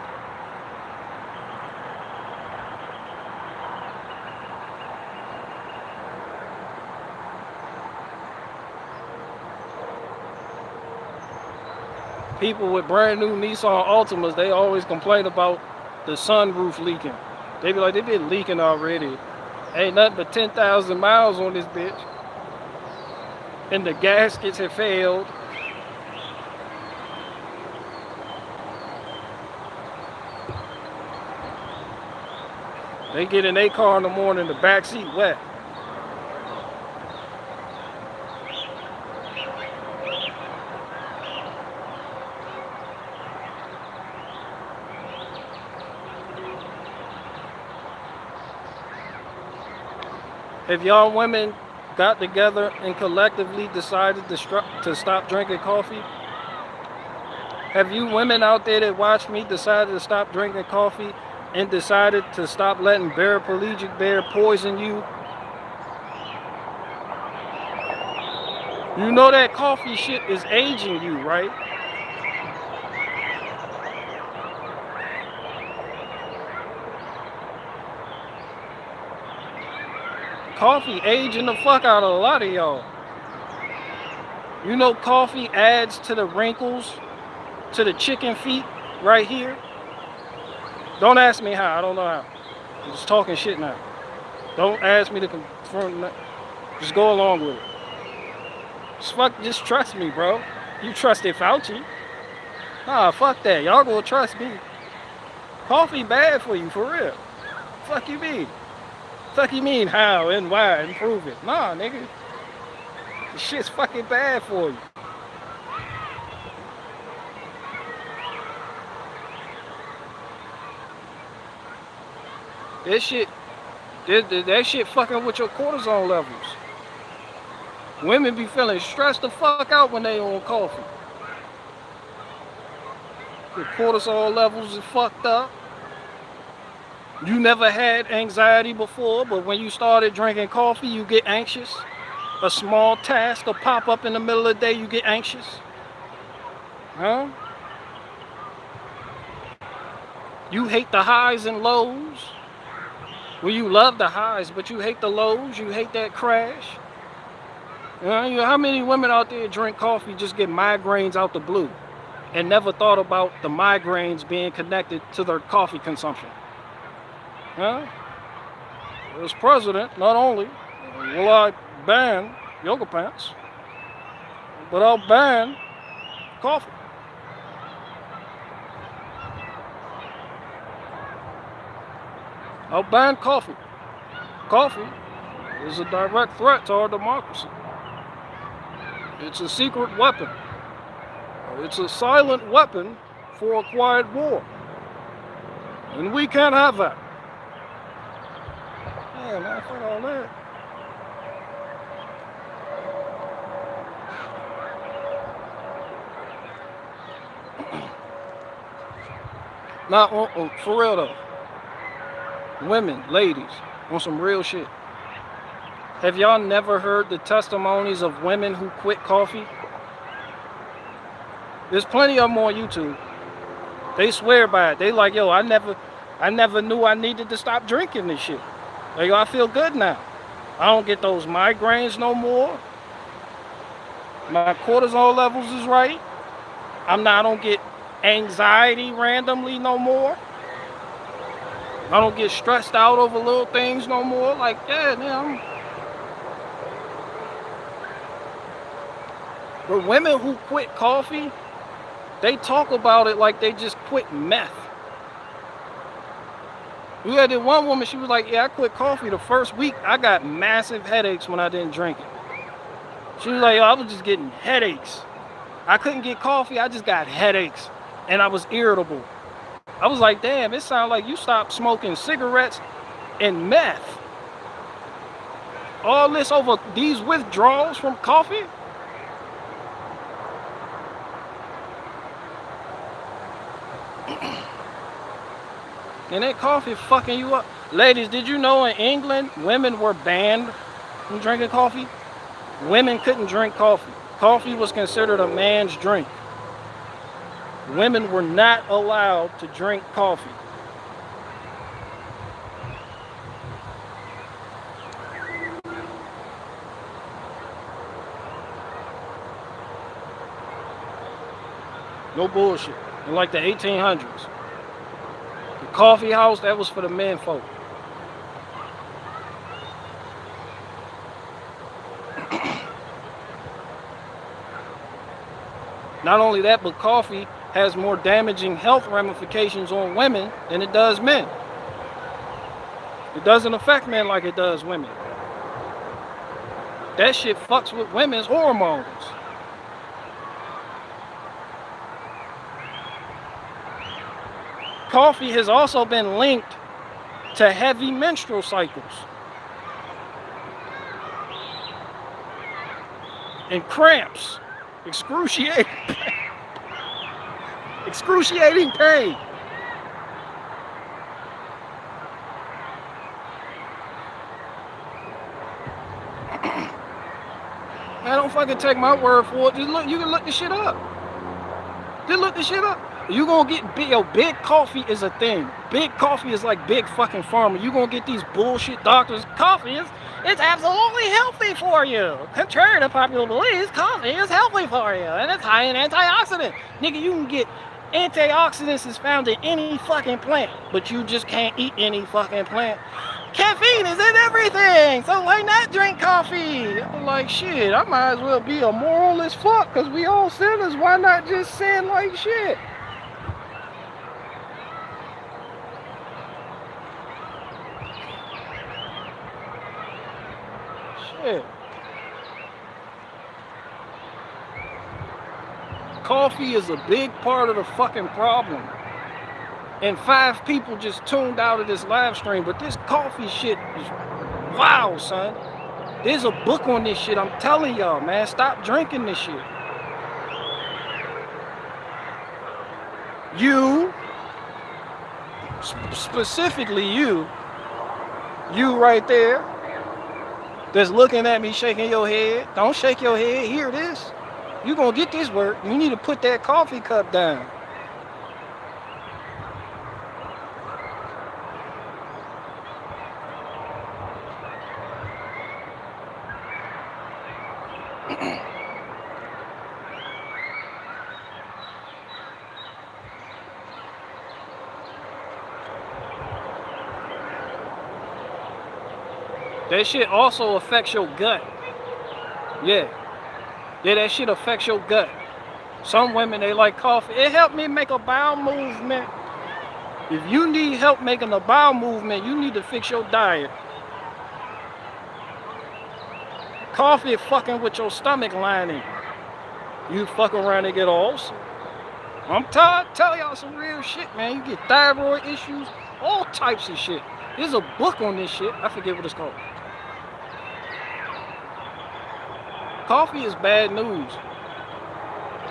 [SPEAKER 1] People with brand new Nissan Altimas, they always complain about the sunroof leaking. They be like, they been leaking already. Ain't nothing but 10,000 miles on this bitch. And the gaskets have failed. They get in their car in the morning, the back seat wet. If y'all women got together and collectively decided to stop drinking coffee? Have you women out there that watch me decided to stop drinking coffee and decided to stop letting paraplegic bear poison you? You know that coffee shit is aging you, right? Coffee aging the fuck out of a lot of y'all. You know coffee adds to the wrinkles, to the chicken feet right here. Don't ask me how, I don't know how. I'm just talking shit now. Don't ask me to confirm that. Just go along with it. Just trust me, bro. You trusted Fauci. Nah, fuck that. Y'all gonna trust me. Coffee bad for you, for real. Fuck you mean? Fuck you mean how and why and prove it? Nah, nigga. This shit's fucking bad for you. That shit fucking with your cortisol levels. Women be feeling stressed the fuck out when they on coffee. Your cortisol levels is fucked up. You never had anxiety before, but when you started drinking coffee, you get anxious. A small task will pop up in the middle of the day, you get anxious. Huh? You hate the highs and lows. Well, you love the highs, but you hate the lows. You hate that crash. You know, how many women out there drink coffee just get migraines out the blue and never thought about the migraines being connected to their coffee consumption? Huh? As president, not only will I ban yoga pants, but I'll ban coffee. I'll ban coffee. Coffee is a direct threat to our democracy. It's a secret weapon. It's a silent weapon for a quiet war. And we can't have that. Yeah, man, fuck all that. Now, for real though. Women, ladies, on some real shit. Have y'all never heard the testimonies of women who quit coffee? There's plenty of them on YouTube. They swear by it. They like, yo, I never knew I needed to stop drinking this shit. Like, I feel good now. I don't get those migraines no more. My cortisol levels is right. I don't get anxiety randomly no more. I don't get stressed out over little things no more. Like, yeah, man. But women who quit coffee, they talk about it like they just quit meth. We had this one woman, she was like, yeah, I quit coffee the first week. I got massive headaches when I didn't drink it. She was like, yo, I was just getting headaches. I couldn't get coffee, I just got headaches. And I was irritable. I was like, damn, it sounds like you stopped smoking cigarettes and meth. All this over these withdrawals from coffee? And that coffee fucking you up. Ladies, did you know in England, women were banned from drinking coffee? Women couldn't drink coffee. Coffee was considered a man's drink. Women were not allowed to drink coffee. No bullshit. In like the 1800s. The coffee house, that was for the men folk. Not only that, but coffee has more damaging health ramifications on women than it does men. It doesn't affect men like it does women. That shit fucks with women's hormones. Coffee has also been linked to heavy menstrual cycles and cramps, excruciating pain. I don't fucking take my word for it. Just look, you can look this shit up. Just look this shit up. You gonna get big, big coffee is a thing. Big coffee is like big fucking pharma. You gonna get these bullshit doctors. Coffee is, it's absolutely healthy for you. Contrary to popular beliefs, coffee is healthy for you. And it's high in antioxidant. Nigga, you can get antioxidants is found in any fucking plant, but you just can't eat any fucking plant. Caffeine is in everything, so why not drink coffee? I'm like, shit, I might as well be a moral as fuck, because we all sinners. Why not just sin like shit? Shit. Coffee is a big part of the fucking problem. And 5 people just tuned out of this live stream, but this coffee shit is wow, son. There's a book on this shit. I'm telling y'all, man, stop drinking this shit. You, specifically you right there, that's looking at me shaking your head. Don't shake your head. Hear this. You gonna get this work. You need to put that coffee cup down. That shit also affects your gut. Yeah, that shit affects your gut. Some women, they like coffee. It helped me make a bowel movement. If you need help making a bowel movement, you need to fix your diet. Coffee is fucking with your stomach lining. You fuck around and get ulcers. I'm telling y'all some real shit, man. You get thyroid issues, all types of shit. There's a book on this shit. I forget what it's called. Coffee is bad news.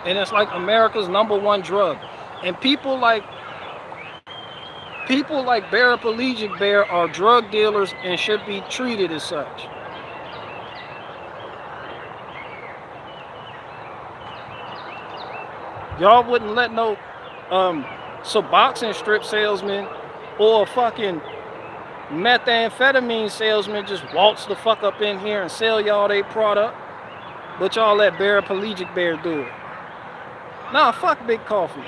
[SPEAKER 1] And it's like America's #1 drug. And people like Paraplegic Bear are drug dealers and should be treated as such. Y'all wouldn't let no Suboxone strip salesman or a fucking methamphetamine salesman just waltz the fuck up in here and sell y'all their product, but y'all let Paraplegic Bear do it. Nah, fuck big coffee.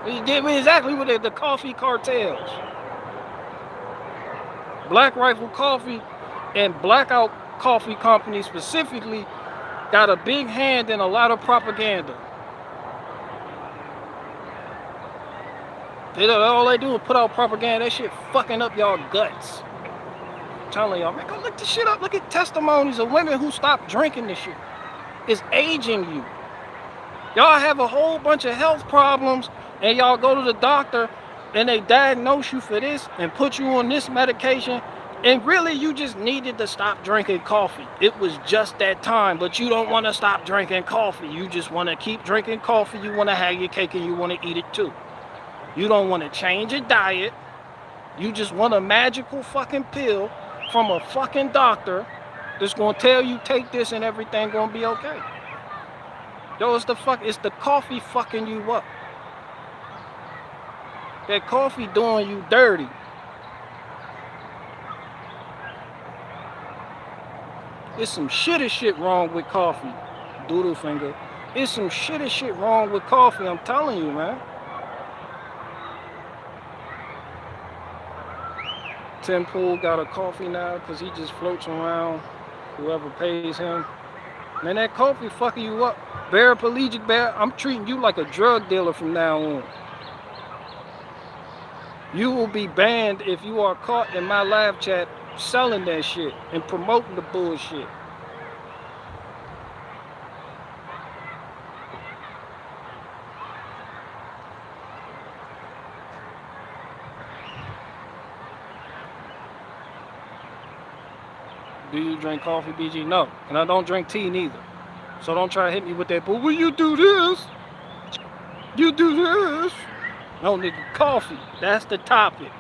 [SPEAKER 1] Exactly what the coffee cartels. Black Rifle Coffee and Blackout Coffee Company specifically got a big hand in a lot of propaganda. All they do is put out propaganda. That shit fucking up y'all guts. I'm telling y'all, man, go look this shit up. Look at testimonies of women who stopped drinking this shit. It's aging you. Y'all have a whole bunch of health problems and y'all go to the doctor and they diagnose you for this and put you on this medication, and really you just needed to stop drinking coffee. It was just that time, but you don't want to stop drinking coffee. You just want to keep drinking coffee. You want to have your cake and you want to eat it too. You don't want to change your diet. You just want a magical fucking pill from a fucking doctor that's going to tell you take this and everything going to be okay. Yo, it's the coffee fucking you up. That coffee doing you dirty. There's some shitty shit wrong with coffee, doodle finger. There's some shitty shit wrong with coffee, I'm telling you, man. Tim Pool got a coffee now because he just floats around whoever pays him. Man, that coffee fucking you up. Paraplegic bear, I'm treating you like a drug dealer from now on. You will be banned if you are caught in my live chat selling that shit and promoting the bullshit. Do you drink coffee, BG? No. And I don't drink tea neither. So don't try to hit me with that, but when you do this, you do this. No, nigga, coffee. That's the topic.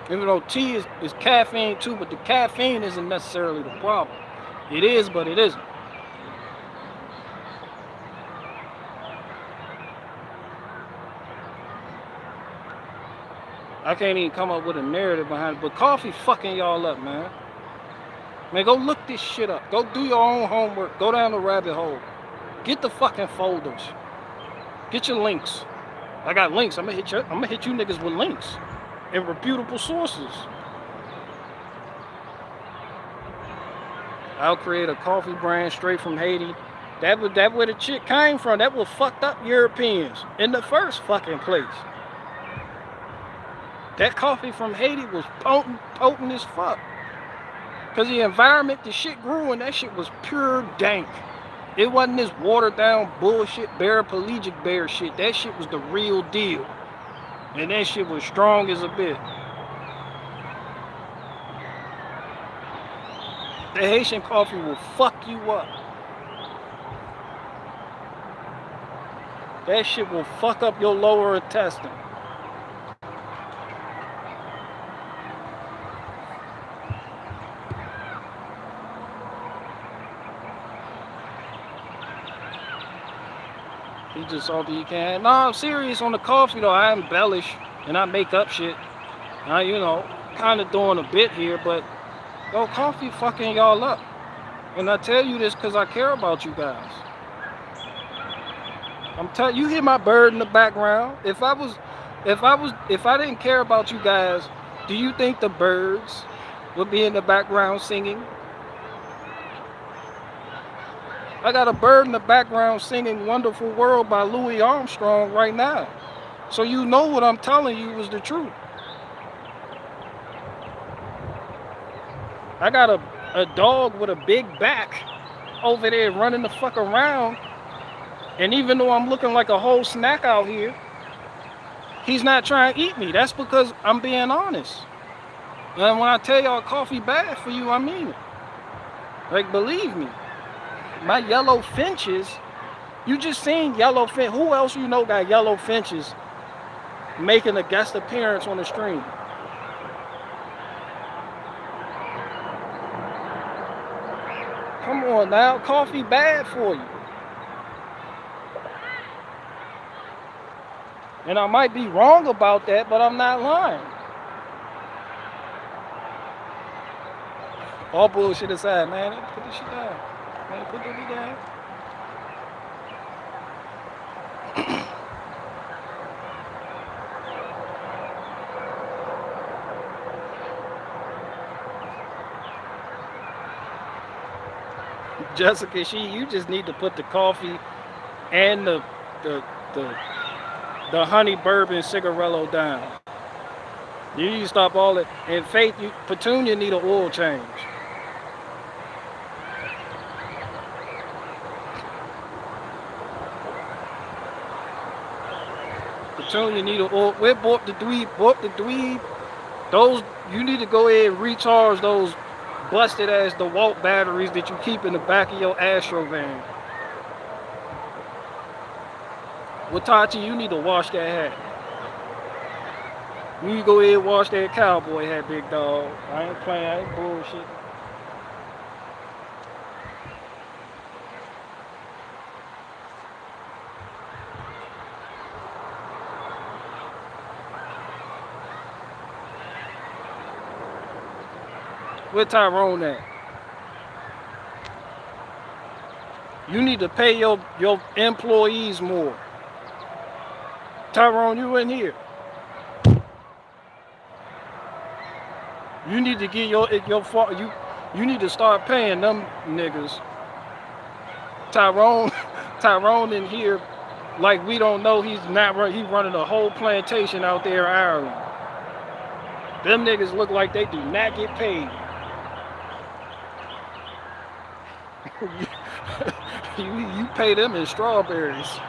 [SPEAKER 1] Even though tea is caffeine too, but the caffeine isn't necessarily the problem. It is, but it isn't. I can't even come up with a narrative behind it, but coffee fucking y'all up, man. Man, go look this shit up. Go do your own homework. Go down the rabbit hole. Get the fucking folders. Get your links. I got links. I'm gonna hit you niggas with links and reputable sources. I'll create a coffee brand straight from Haiti. That where the chick came from. That was fucked up Europeans in the first fucking place. That coffee from Haiti was potent as fuck. Because the environment the shit grew in, that shit was pure dank. It wasn't this watered down bullshit paraplegic bear shit. That shit was the real deal. And that shit was strong as a bit. The Haitian coffee will fuck you up. That shit will fuck up your lower intestine. He just salty he can. No, I'm serious on the coffee though. I embellish and I make up shit. You know, kind of doing a bit here, but yo, coffee fucking y'all up. And I tell you this because I care about you guys. I'm telling you, hear my bird in the background. If I didn't care about you guys, do you think the birds would be in the background singing? I got a bird in the background singing Wonderful World by Louis Armstrong right now. So you know what I'm telling you is the truth. I got a dog with a big back over there running the fuck around. And even though I'm looking like a whole snack out here, he's not trying to eat me. That's because I'm being honest. And when I tell y'all coffee bad for you, I mean it. Like, believe me. My yellow finches, you just seen yellow finch. Who else you know got yellow finches making a guest appearance on the stream? Come on now, coffee bad for you. And I might be wrong about that, but I'm not lying. All bullshit aside, man. Put this shit down. Man, put that down. Jessica, you just need to put the coffee and the the honey bourbon cigarello down. You need to stop all that. And Faith, Petunia need an oil change. Petunia need an oil. We bought the dweeb. Those, you need to go ahead and recharge those busted ass DeWalt batteries that you keep in the back of your Astro van. Watachi, you need to wash that hat. You need to go ahead and wash that cowboy hat, big dog. I ain't playing, I ain't bullshit. Where Tyrone at? You need to pay your employees more. Tyrone, you in here. You need to get you need to start paying them niggas. Tyrone in here like we don't know he's running a whole plantation out there in Ireland. Them niggas look like they do not get paid. You pay them in strawberries.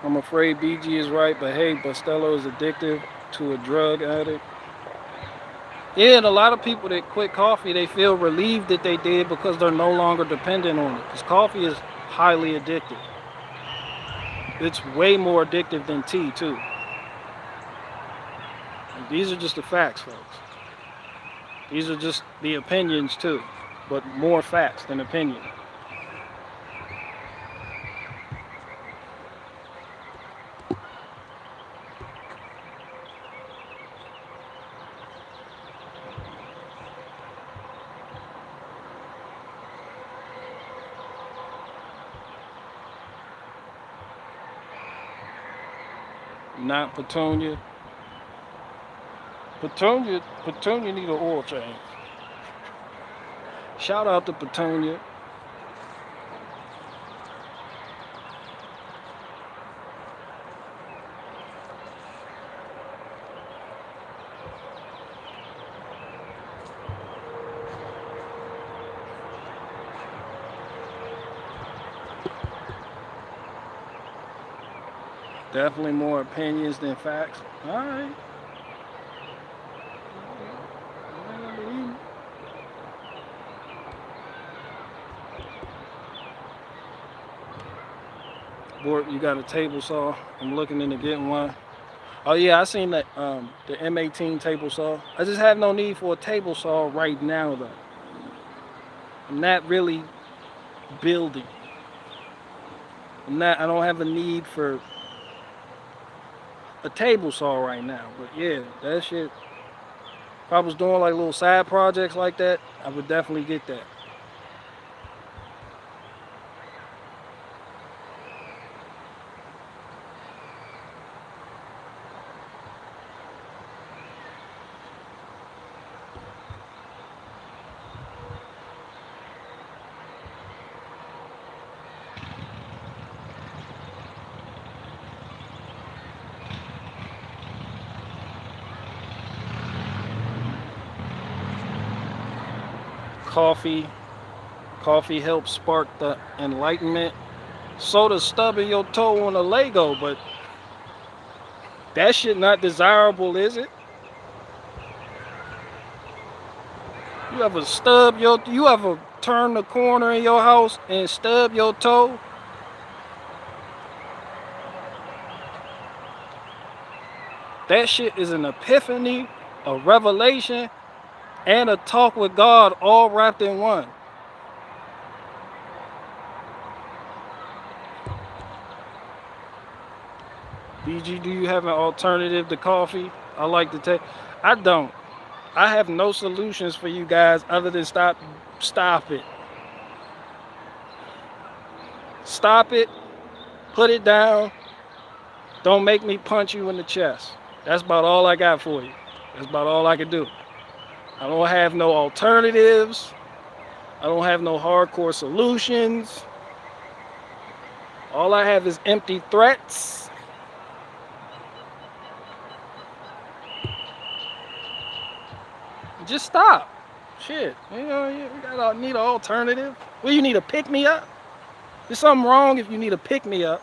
[SPEAKER 1] I'm afraid BG is right, but hey, Bustelo is addictive to a drug addict. Yeah, and a lot of people that quit coffee, they feel relieved that they did because they're no longer dependent on it. Because coffee is highly addictive. It's way more addictive than tea, too. And these are just the facts, folks. These are just the opinions, too, but more facts than opinion. Not Petunia. Petunia need an oil change. Shout out to Petunia. Definitely more opinions than facts. All right. Bort, you got a table saw? I'm looking into getting one. Oh yeah, I seen that the M18 table saw. I just have no need for a table saw right now though. I'm not really building. I don't have a need for a table saw right now, but yeah, that shit, if I was doing like little side projects like that, I would definitely get that. coffee. Coffee helps spark the enlightenment. So does stubbing your toe on a Lego, but that shit not desirable, is it? You ever turn the corner in your house and stub your toe? That shit is an epiphany, a revelation, and a talk with God all wrapped in one. BG, do you have an alternative to coffee? I like to take. I don't. I have no solutions for you guys other than stop it. Stop it. Put it down. Don't make me punch you in the chest. That's about all I got for you. That's about all I can do. I don't have no alternatives. I don't have no hardcore solutions. All I have is empty threats. Just stop. Shit. You know, you need an alternative. Well, you need a pick-me-up? There's something wrong if you need a pick-me-up.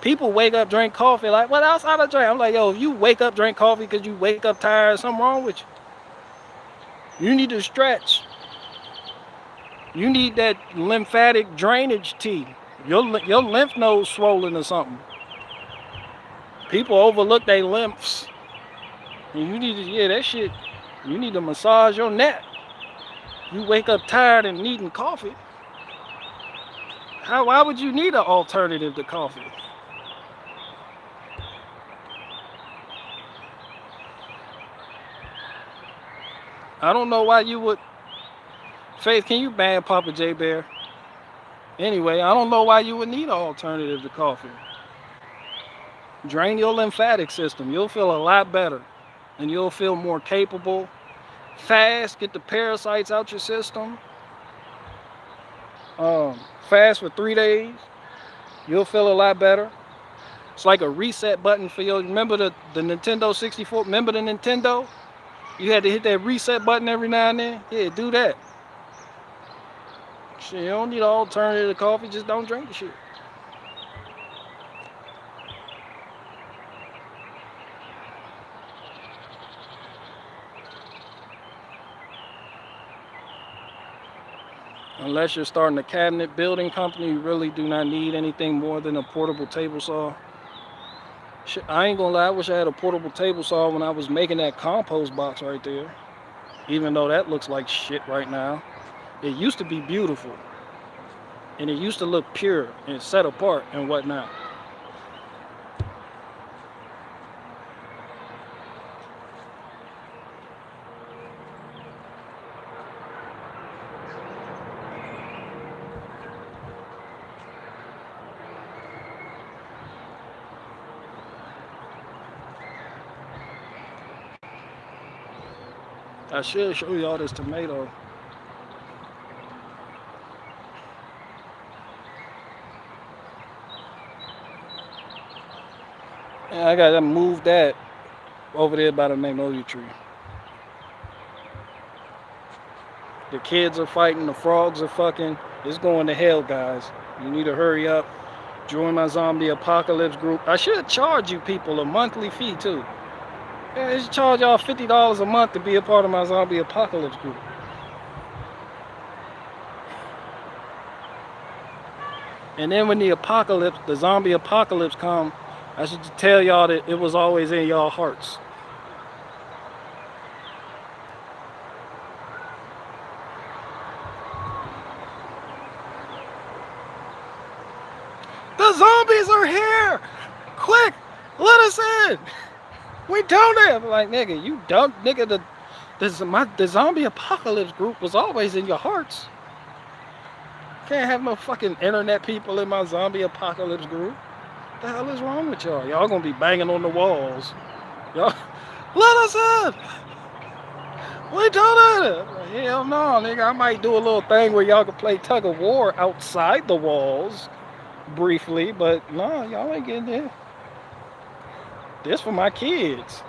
[SPEAKER 1] People wake up, drink coffee, like, what else ought I drink? I'm like, yo, if you wake up, drink coffee because you wake up tired, something wrong with you. You need to stretch. You need that lymphatic drainage tea. Your lymph nodes swollen or something. People overlook their lymphs. And you need to, that shit, you need to massage your neck. You wake up tired and needing coffee. Why would you need an alternative to coffee? I don't know why you would. Faith, can you ban Papa J Bear? Anyway, I don't know why you would need an alternative to coffee. Drain your lymphatic system. You'll feel a lot better. And you'll feel more capable. Fast, get the parasites out your system. Fast for 3 days. You'll feel a lot better. It's like a reset button for your, remember the Nintendo 64? Remember the Nintendo? You had to hit that reset button every now and then? Yeah, do that. Shit, you don't need an alternative to coffee, just don't drink the shit. Unless you're starting a cabinet building company, you really do not need anything more than a portable table saw. Shit, I ain't gonna lie, I wish I had a portable table saw when I was making that compost box right there. Even though that looks like shit right now. It used to be beautiful. And it used to look pure and set apart and whatnot. I should show y'all this tomato. Yeah, I gotta move that over there by the magnolia tree. The kids are fighting, the frogs are fucking. It's going to hell, guys. You need to hurry up. Join my zombie apocalypse group. I should charge you people a monthly fee too. Yeah, I should charge y'all $50 a month to be a part of my zombie apocalypse group. And then when the zombie apocalypse come, I should tell y'all that it was always in y'all hearts. The zombies are here! Quick, let us in! We don't have, like, nigga, you don't, nigga, the zombie apocalypse group was always in your hearts. Can't have no fucking internet people in my zombie apocalypse group. What the hell is wrong with y'all? Y'all gonna be banging on the walls. Y'all, let us in! We don't have it! Hell no, nigga, I might do a little thing where y'all can play tug of war outside the walls briefly, but no, y'all ain't getting in. This for my kids.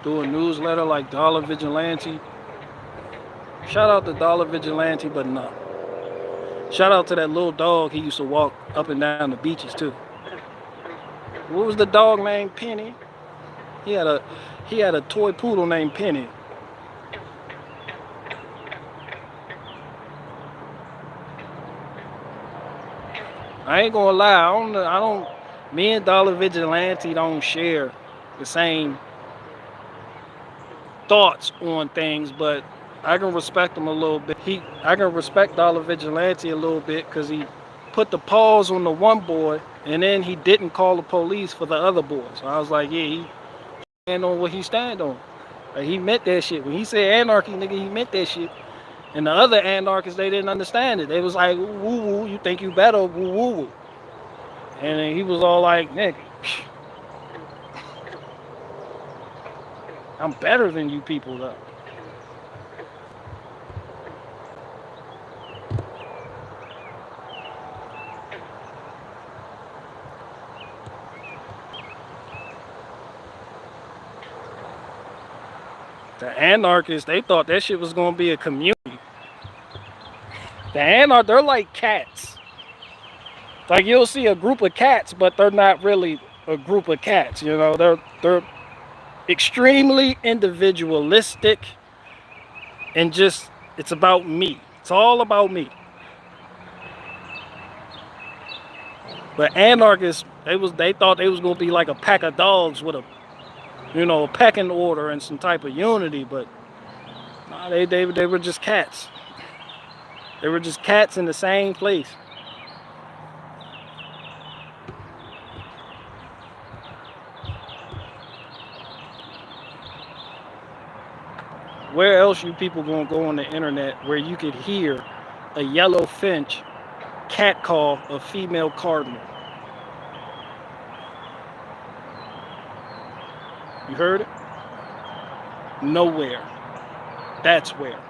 [SPEAKER 1] through a newsletter like Dollar Vigilante. Shout out to Dollar Vigilante, but no. Shout out to that little dog he used to walk up and down the beaches too. What was the dog named Penny? He had a toy poodle named Penny. I ain't gonna lie, me and Dollar Vigilante don't share the same thoughts on things, but I can respect him a little bit. I can respect Dollar Vigilante a little bit because he put the pause on the one boy and then he didn't call the police for the other boy. So I was like, yeah, he stand on what he stand on. Like, he meant that shit. When he said anarchy, nigga, he meant that shit. And the other anarchists, they didn't understand it. They was like, woo woo, you think you better, woo woo woo. And then he was all like, nigga, I'm better than you people though. The anarchists, they thought that shit was gonna be a community. They're like cats. Like, you'll see a group of cats, but they're not really a group of cats. You know, they're extremely individualistic and just, it's about me. It's all about me. But anarchists, they thought they was gonna be like a pack of dogs with a, you know, a pecking order and some type of unity, but nah, they were just cats. They were just cats in the same place. Where else you people gonna go on the internet where you could hear a yellow finch catcall a female cardinal? You heard it? Nowhere. That's where.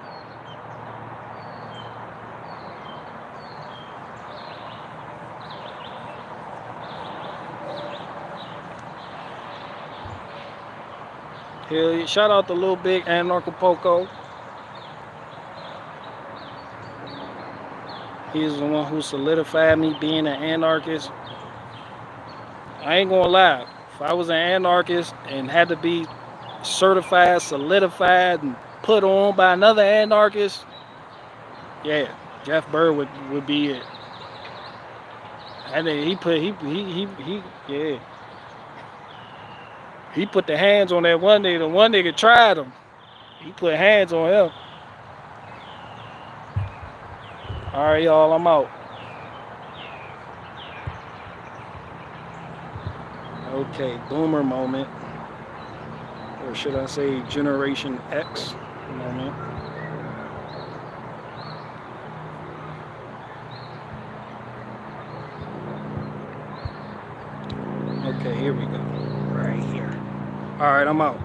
[SPEAKER 1] Hell yeah. Shout out to Lil Big Anarchapulco. He's the one who solidified me being an anarchist. I ain't gonna lie. If I was an anarchist and had to be certified, solidified, and put on by another anarchist, yeah, Jeff Bird would be it. And then he put the hands on that one nigga. The one nigga tried him. He put hands on him. All right, y'all, I'm out. Okay, boomer moment. Or should I say Generation X moment. Okay, here we go. Right here. All right, I'm out.